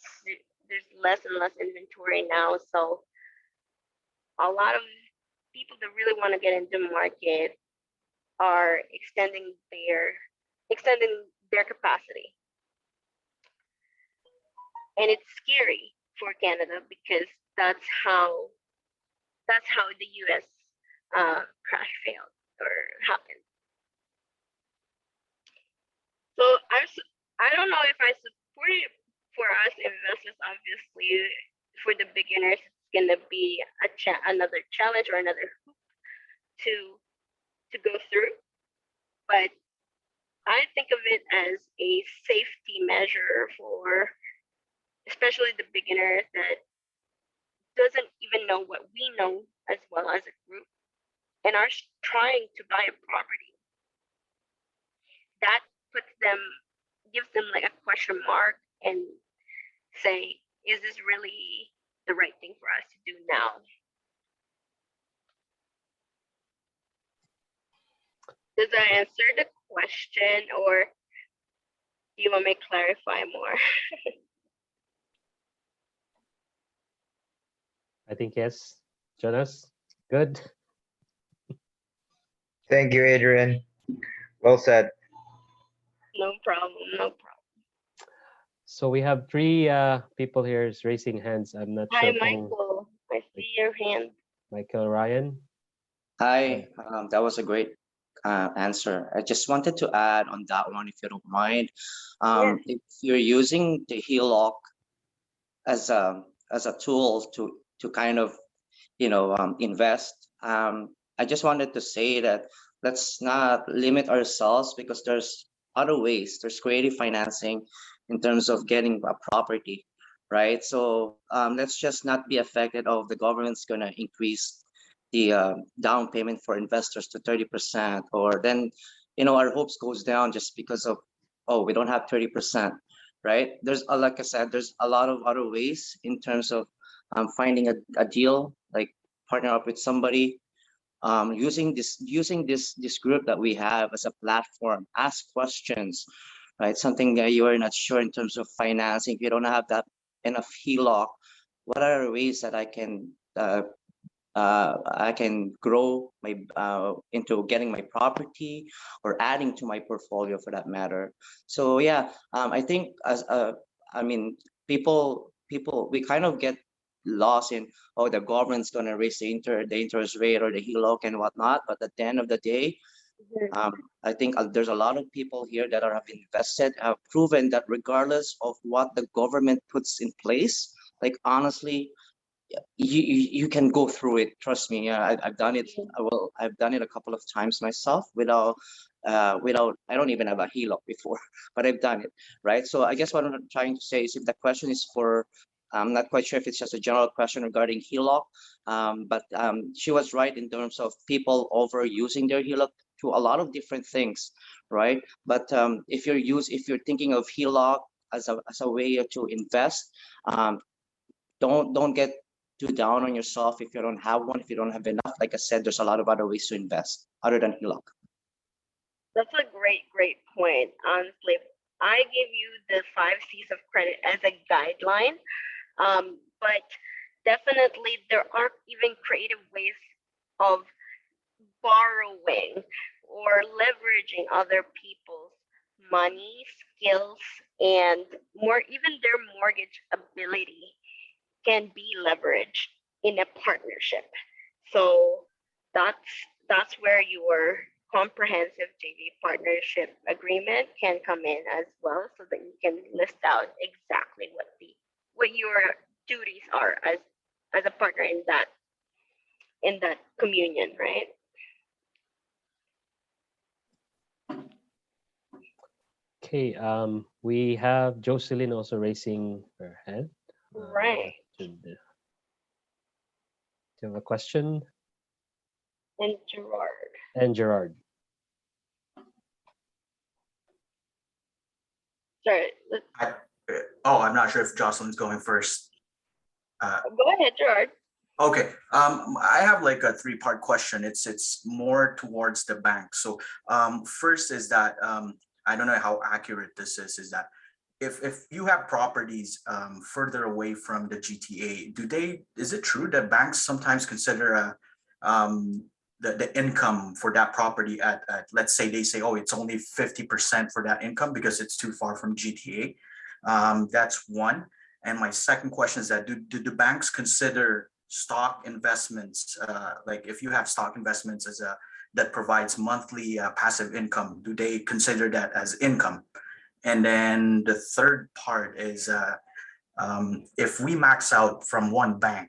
less and less inventory now, so a lot of people that really want to get into the market are extending their capacity, and it's scary for Canada because that's how the U.S. Crash failed or happened. So I don't know if I support it for us investors. Obviously, for the beginners, it's gonna be another challenge or another hoop to go through. But I think of it as a safety measure for especially the beginner that doesn't even know what we know as well as a group and are trying to buy a property. That gives them like a question mark and say, is this really the right thing for us to do now? Does that answer the question, or do you want me to clarify more? I think yes. Jonas, good. Thank you, Adrian. Well said. No problem. No problem. So we have three people here is raising hands. I'm not Hi, sure. Michael. I see your hand. Michael Ryan. Hi, that was a great answer. I just wanted to add on that one, if you don't mind. If you're using the HELOC as a tool to kind of invest, I just wanted to say that let's not limit ourselves because there's other ways. There's creative financing in terms of getting a property, right? So let's just not be affected of the government's going to increase the down payment for investors to 30%, or then our hopes goes down just because of, oh, we don't have 30%, right? There's like I said, there's a lot of other ways in terms of finding a deal, like partner up with somebody, using this group that we have as a platform. Ask questions, right? Something that you are not sure in terms of financing. If you don't have that enough HELOC, what are ways that I can grow my into getting my property or adding to my portfolio for that matter. So yeah, I think I mean, people we kind of get lost in, oh, the government's gonna raise the interest rate or the HELOC and whatnot. But at the end of the day, I think there's a lot of people here that have invested, have proven that regardless of what the government puts in place, like honestly, you can go through it. Trust me. I've done it. I've done it a couple of times myself without I don't even have a HELOC before, but I've done it, right? So I guess what I'm trying to say is, if the question is for, I'm not quite sure if it's just a general question regarding HELOC, but she was right in terms of people overusing their HELOC to a lot of different things, right? But if you're thinking of HELOC as a way to invest, don't get too down on yourself if you don't have one, if you don't have enough. Like I said, there's a lot of other ways to invest other than HELOC. That's a great point. Honestly, I give you the 5 C's of credit as a guideline. But definitely there are even creative ways of borrowing or leveraging other people's money, skills, and more, even their mortgage ability can be leveraged in a partnership. So that's where your comprehensive JV partnership agreement can come in as well, so that you can list out exactly what your duties are as a partner in that communion, right? Okay, we have Jocelyn also raising her hand. Right. Do you have a question? And Gerard. And Gerard. Sorry, I'm not sure if Jocelyn's going first. go ahead, Gerard. Okay, I have like a three-part question. It's more towards the bank. So first is that I don't know how accurate this is that if you have properties further away from the GTA, is it true that banks sometimes consider the income for that property at let's say they say, oh, it's only 50% for that income because it's too far from GTA? That's one. And my second question is that do the banks consider stock investments, like if you have stock investments that provides monthly passive income, do they consider that as income? And then the third part is if we max out from one bank,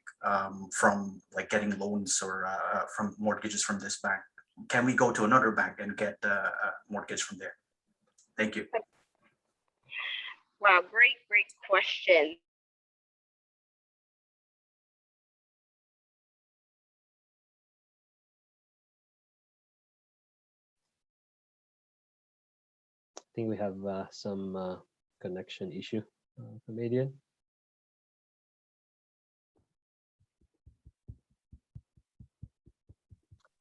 from like getting loans or from mortgages from this bank, can we go to another bank and get a mortgage from there? Thank you. Wow, great question. I think we have some connection issue, comedian.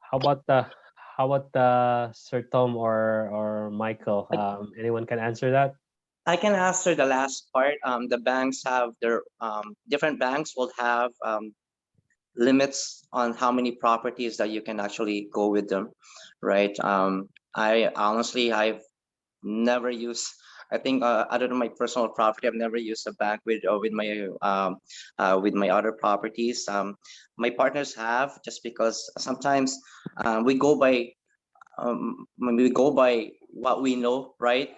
How about Sir Tom or Michael? Anyone can answer that? I can answer the last part. The banks have their different banks will have limits on how many properties that you can actually go with them, right? I honestly, I've never used. I think other than my personal property, I've never used a bank with my other properties. My partners have, just because sometimes we go by what we know, right?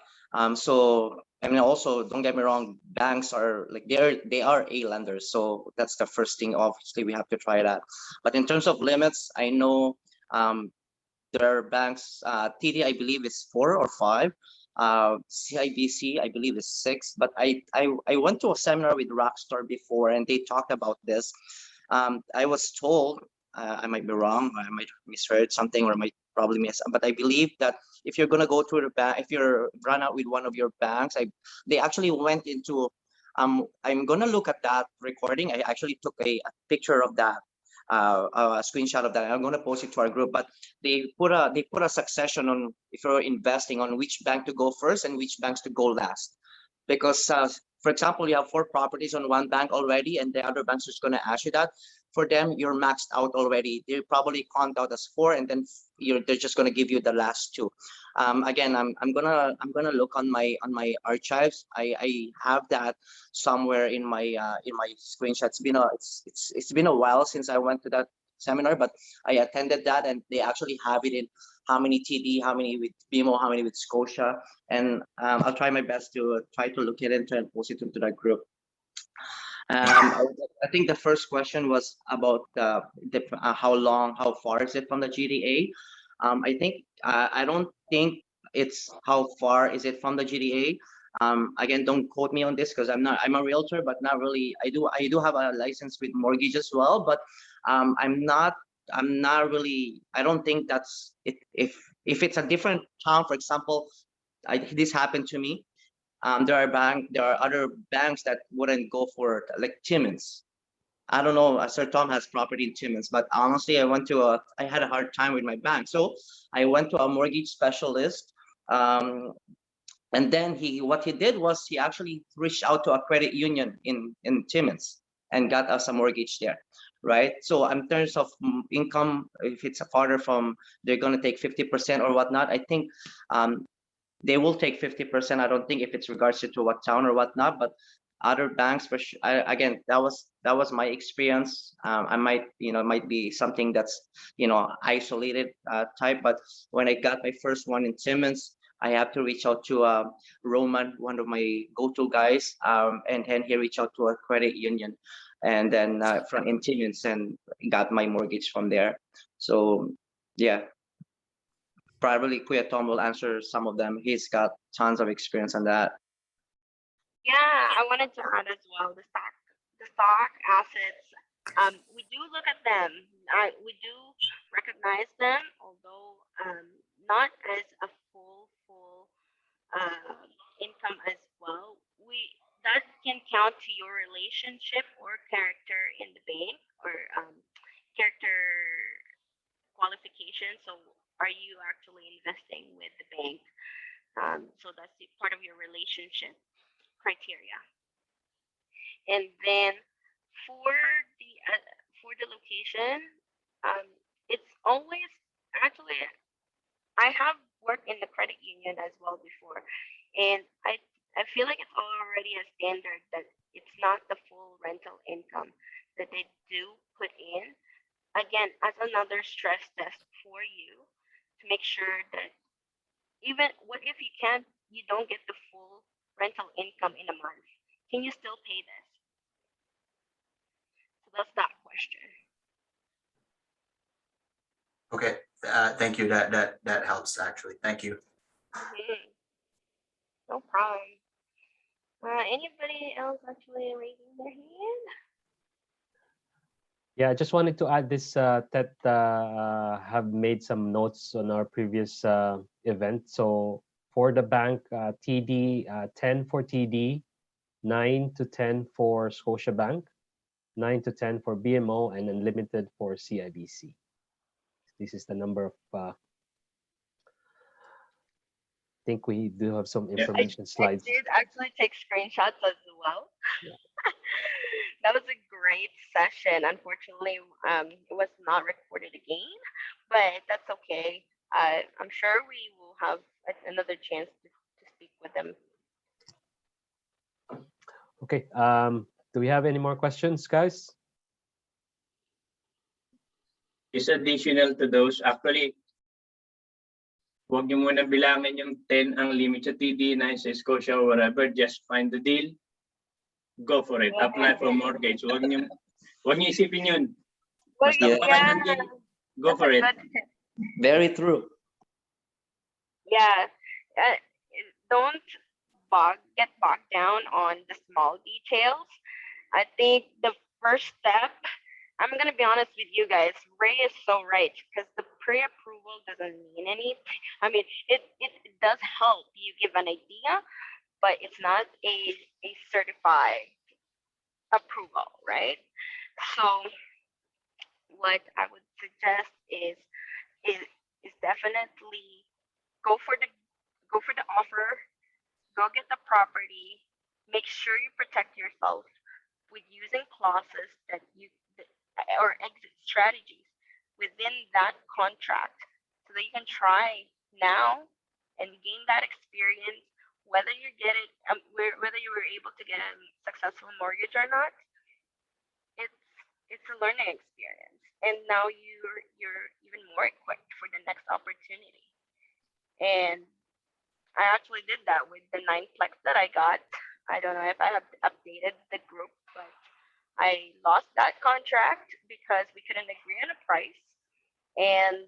So I mean, also don't get me wrong, banks are like they are a lenders, so that's the first thing. Obviously, we have to try that. But in terms of limits, I know there are banks. TD, I believe, is 4 or 5. CIBC, I believe, is 6. But I went to a seminar with Rockstar before, and they talked about this. I was told, I might be wrong, I might misheard something, or I might probably miss, but I believe that if you're gonna go to the bank, if you're run out with one of your banks, they actually went into, I'm gonna look at that recording. I actually took a picture of that, a screenshot of that. I'm gonna post it to our group. But they put a succession on, if you're investing, on which bank to go first and which banks to go last, because for example, you have 4 properties on one bank already, and the other banks is going to ask you that. For them, you're maxed out already. They probably count out as 4, and then they're just going to give you the last 2. Again, I'm gonna look on my archives. I have that somewhere in my screenshots. It's been a while since I went to that seminar, but I attended that, and they actually have it in how many TD, how many with BMO, how many with Scotia, and I'll try my best to try to look it into and post it into that group. I think the first question was about how far is it from the GTA? I think I don't think it's how far is it from the GTA. Again, don't quote me on this because I'm a realtor, but not really. I do have a license with mortgage as well, but I'm not really. I don't think that's it. If it's a different town, for example, this happened to me. There are other banks that wouldn't go for it, like Timmins. I don't know. Sir Tom has property in Timmins, but honestly, I had a hard time with my bank, so I went to a mortgage specialist. And then what he did was he actually reached out to a credit union in Timmins and got us a mortgage there, right? So in terms of income, if it's a father from, they're gonna take 50% or whatnot. I think they will take 50%. I don't think if it's regards to what town or whatnot, but other banks for sure. Again, that was my experience. I might, might be something that's, isolated type, but when I got my first one in Timmins, I have to reach out to Roman, one of my go-to guys, and then he reached out to a credit union, and then from in Timmins, and got my mortgage from there. So yeah, probably Kuya Tom will answer some of them. He's got tons of experience on that. Yeah, I wanted to add as well the stock assets. We do look at them. We do recognize them, although not as a full income as well. That can count to your relationship or character in the bank, or character qualification. So, are you actually investing with the bank? So that's part of your relationship criteria. And then for the location, it's always actually, I have worked in the credit union as well before, and I feel like it's already a standard that it's not the full rental income that they do put in. Again, as another stress test for you to make sure that even what if you don't get the full rental income in a month, can you still pay this? So that's that question. Okay, thank you. That helps actually. Thank you. Mhm. No problem. Anybody else actually raising their hand? Yeah, I just wanted to add this, that have made some notes on our previous event. So for the bank, TD, 10 for TD, 9 to 10 for Scotiabank, 9 to 10 for BMO, and unlimited for CIBC. This is the number of, I think we do have some information slides. I did actually take screenshots as well. Yeah. That was a great session. Unfortunately, it was not recorded again, but that's okay. I'm sure we will have another chance to speak with them. Okay. Do we have any more questions, guys? Is additional to those, actually, huwag niyo muna bilangin yung 10 ang limit sa TD, 9 sa Scotia, or whatever. Just find the deal. Go for it. Apply for mortgage. Huwag niyo isipin yun. Basta Yeah. go for it. Very true. Yeah. Don't get bogged down on the small details. I think the first step, I'm going to be honest with you guys, Ray is so right, because the pre-approval doesn't mean anything. I mean, it does help you give an idea, but it's not a certified approval, right? So what I would suggest is definitely go for the offer, go get the property, make sure you protect yourself with using clauses or exit strategies within that contract, so that you can try now and gain that experience, whether you get it, whether you were able to get a successful mortgage or not. It's a learning experience, and now you're even more equipped for the next opportunity. And I actually did that with the 9plex that I got. I don't know if I have updated the group, but I lost that contract because we couldn't agree on a price. And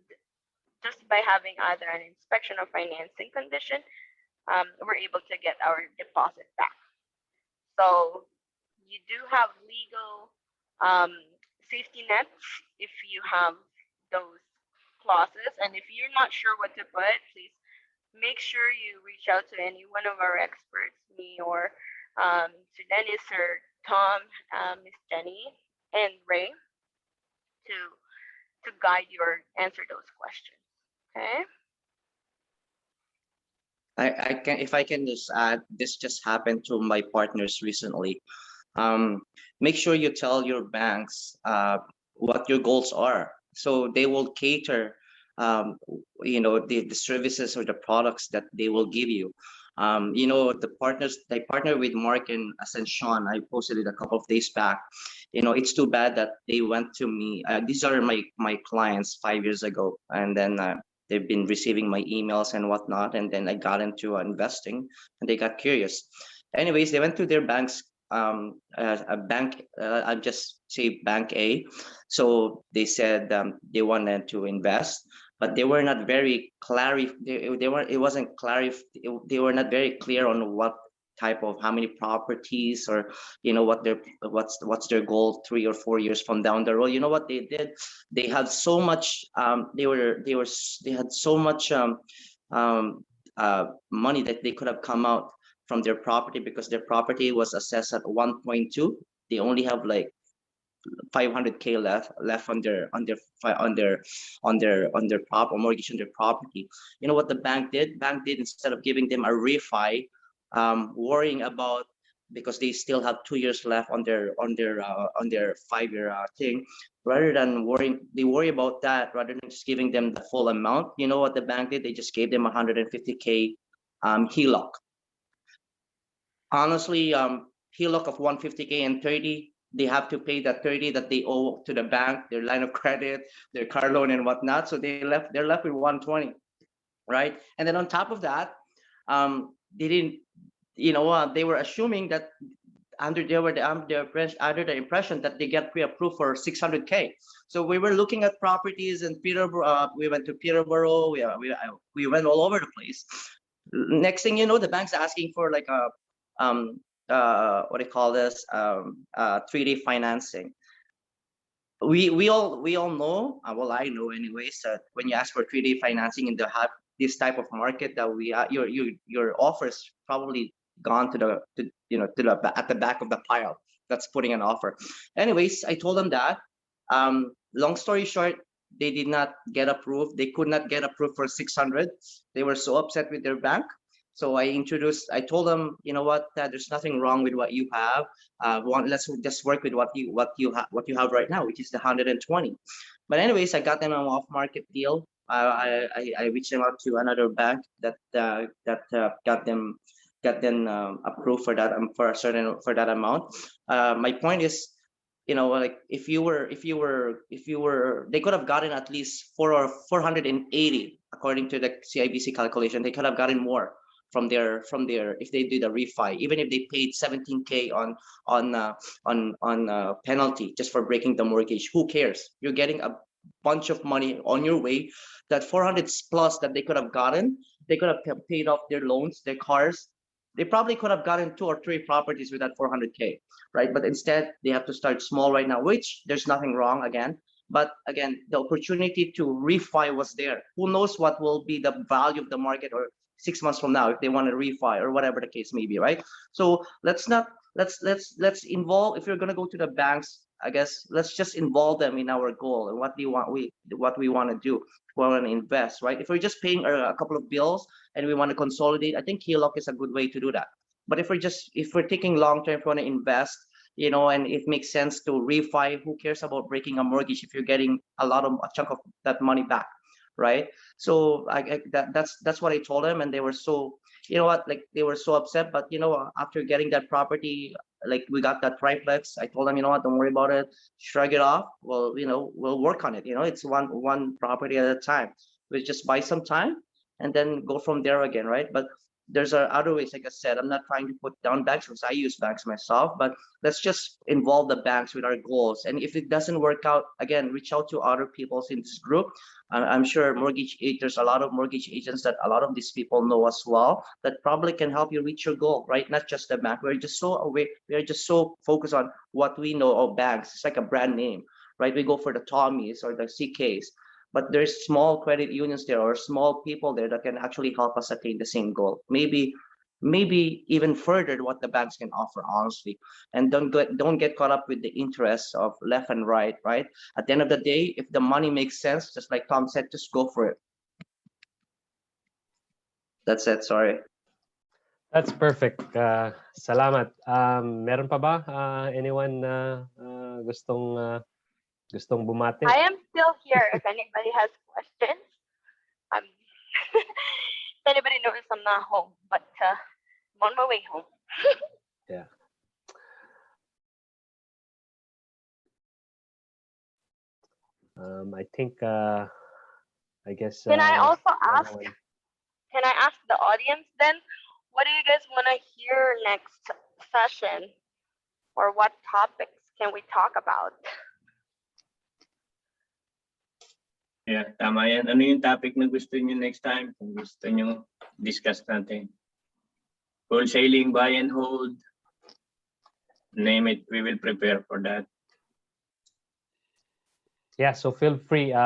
just by having either an inspection or financing condition, we're able to get our deposit back. So you do have legal safety nets if you have those clauses. And if you're not sure what to put, please make sure you reach out to any one of our experts, me or Sir Dennis or Tom, Miss Jenny, and Ray, to guide you or answer those questions. Okay. I can, if I can just add, this just happened to my partners recently. Make sure you tell your banks what your goals are, so they will cater, the services or the products that they will give you. The partners, they partner with Mark and Ascension. I posted it a couple of days back. It's too bad that they went to me. These are my clients 5 years ago, and then they've been receiving my emails and whatnot, and then I got into investing, and they got curious. Anyways, they went to their banks, a bank, I'll just say Bank A. So they said they wanted to invest, but they were not very they were it wasn't they were not very clear on what type of, how many properties, or what's their goal 3 or 4 years from down the road. You know what they did? They had so much they had so much money that they could have come out from their property, because their property was assessed at 1.2. They only have like 500K left on their mortgage on their property. You know what the bank did? Bank did, instead of giving them a refi, worrying about, because they still have 2 years left on their 5-year thing. Rather than worrying, they worry about that rather than just giving them the full amount. You know what the bank did? They just gave them 150K HELOC. Honestly, HELOC of 150K and 30, they have to pay that 30 that they owe to the bank, their line of credit, their car loan and whatnot. So they're left with 120, right? And then on top of that, they didn't, they were assuming that under the impression that they get pre-approved for 600K. So we were looking at properties in Peterborough. We went to Peterborough. We went all over the place. Next thing you know, the bank's asking for like a what do you call this, 3D financing. We all know, well, I know anyways, that when you ask for 3D financing in this type of market, that your offers probably gone to at the back of the pile that's putting an offer. Anyways, I told them that. Long story short, they did not get approved. They could not get approved for 600. They were so upset with their bank. So I told them, you know what, there's nothing wrong with what you have. Let's just work with what you have right now, which is the 120. But anyways, I got them an off-market deal. I reached them out to another bank that got them approved for that for that amount. My point is, like if you were, they could have gotten at least 480 according to the CIBC calculation. They could have gotten more from their if they did a refi, even if they paid 17K on penalty just for breaking the mortgage. Who cares? You're getting a bunch of money on your way. That 400 plus that they could have gotten, they could have paid off their loans, their cars. They probably could have gotten 2 or 3 properties with that 400K, right? But instead, they have to start small right now, which there's nothing wrong again. But again, the opportunity to refi was there. Who knows what will be the value of the market, or 6 months from now if they want to refi, or whatever the case may be, right? So let's involve, if you're going to go to the banks, I guess let's just involve them in our goal and what we want to do. We want to invest, right? If we're just paying a couple of bills and we want to consolidate, I think HELOC is a good way to do that. But if we're taking long term, if we want to invest, and it makes sense to refi, who cares about breaking a mortgage if you're getting a chunk of that money back, right? So that's what I told them, and they were so, they were so upset. But after getting that property, like we got that triplex, I told them, what, don't worry about it, shrug it off. Well, we'll work on it. It's one property at a time. We just buy some time and then go from there again, right? But there's other ways. Like I said, I'm not trying to put down banks because I use banks myself, but let's just involve the banks with our goals. And if it doesn't work out, again, reach out to other people in this group. I'm sure there's a lot of mortgage agents that a lot of these people know as well, that probably can help you reach your goal, right? Not just the bank. We're just so aware. We're just so focused on what we know of banks. It's like a brand name, right? We go for the Tommies or the CKs. But there's small credit unions there, or small people there that can actually help us attain the same goal. Maybe even further what the banks can offer, honestly. And don't get caught up with the interests of left and right, right? At the end of the day, if the money makes sense, just like Tom said, just go for it. That's it. Sorry. That's perfect. Salamat. Meron pa ba anyone gustong bumati? I am still here if anybody has questions. If anybody knows I'm not home, but I'm on my way home. Yeah. I think I guess Can I also ask? everyone- Can I ask the audience then? What do you guys want to hear next session, or what topics can we talk about? Yeah, tama yan. Ano yung topic na gusto niyo next time? Kung gusto niyo discuss natin. Wholesaling, buy and hold. Name it, we will prepare for that. Yeah, so feel free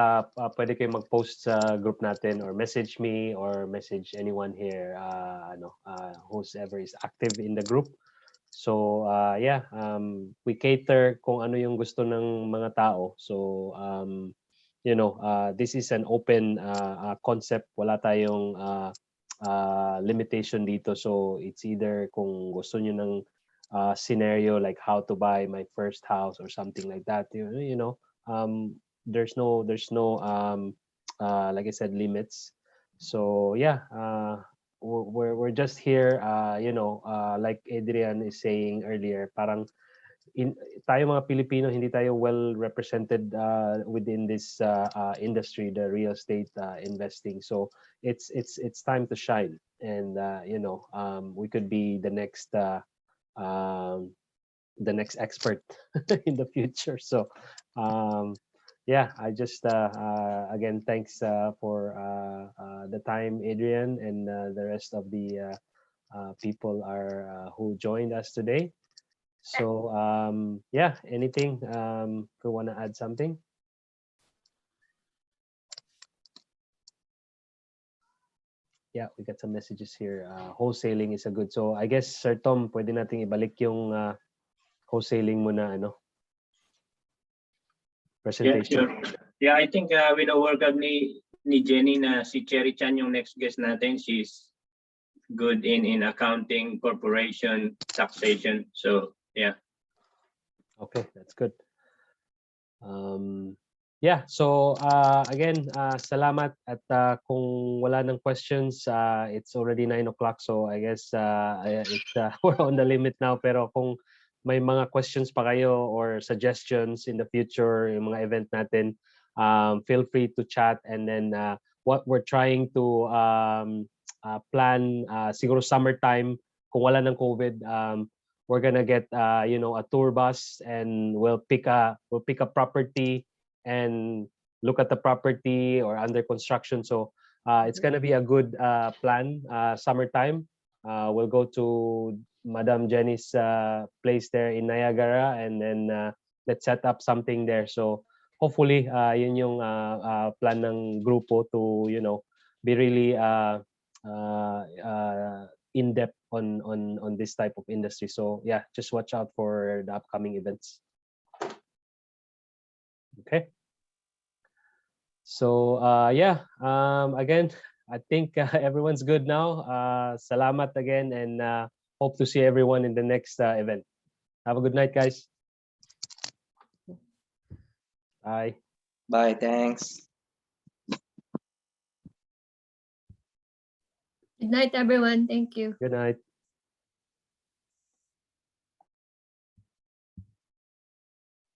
pwede kayo mag-post sa group natin or message me or message anyone here whoever is active in the group. So yeah, we cater kung ano yung gusto ng mga tao. So this is an open concept. Wala tayong limitation dito. So it's either kung gusto niyo ng scenario like how to buy my first house or something like that. There's no like I said, limits. So yeah, we're just here like Adrian is saying earlier, parang tayo mga Pilipino hindi tayo well represented within this industry, the real estate investing. So it's time to shine, and we could be the next expert in the future. So yeah, I just again thanks for the time, Adrian, and the rest of the people who joined us today. So yeah, anything you want to add something? Yeah, we got some messages here. Wholesaling is a good. So I guess Sir Tom, pwede nating ibalik yung wholesaling mo na Yeah, presentation. sure. Yeah, I think with the workup ni Jenny na si Cherry Chan yung next guest natin. She's good in accounting, corporation, taxation. So yeah. Okay, that's good. Yeah, so again, salamat at kung wala ng questions, it's already 9 o'clock, so I guess we're on the limit now. Pero kung may mga questions pa kayo or suggestions in the future, yung mga event natin, feel free to chat. And then what we're trying to plan, siguro summertime, kung wala ng COVID, we're gonna get a tour bus, and we'll pick a property and look at the property or under construction. So it's gonna be a good plan. Summertime, we'll go to Madam Jenny's place there in Niagara, and then let's set up something there. So hopefully yun yung plan ng grupo to be really in depth on this type of industry. So yeah, just watch out for the upcoming events. Okay. So yeah, again, I think everyone's good now. Salamat again, and hope to see everyone in the next event. Have a good night, guys. Bye. Bye, thanks. Good night, everyone. Thank you. Good night.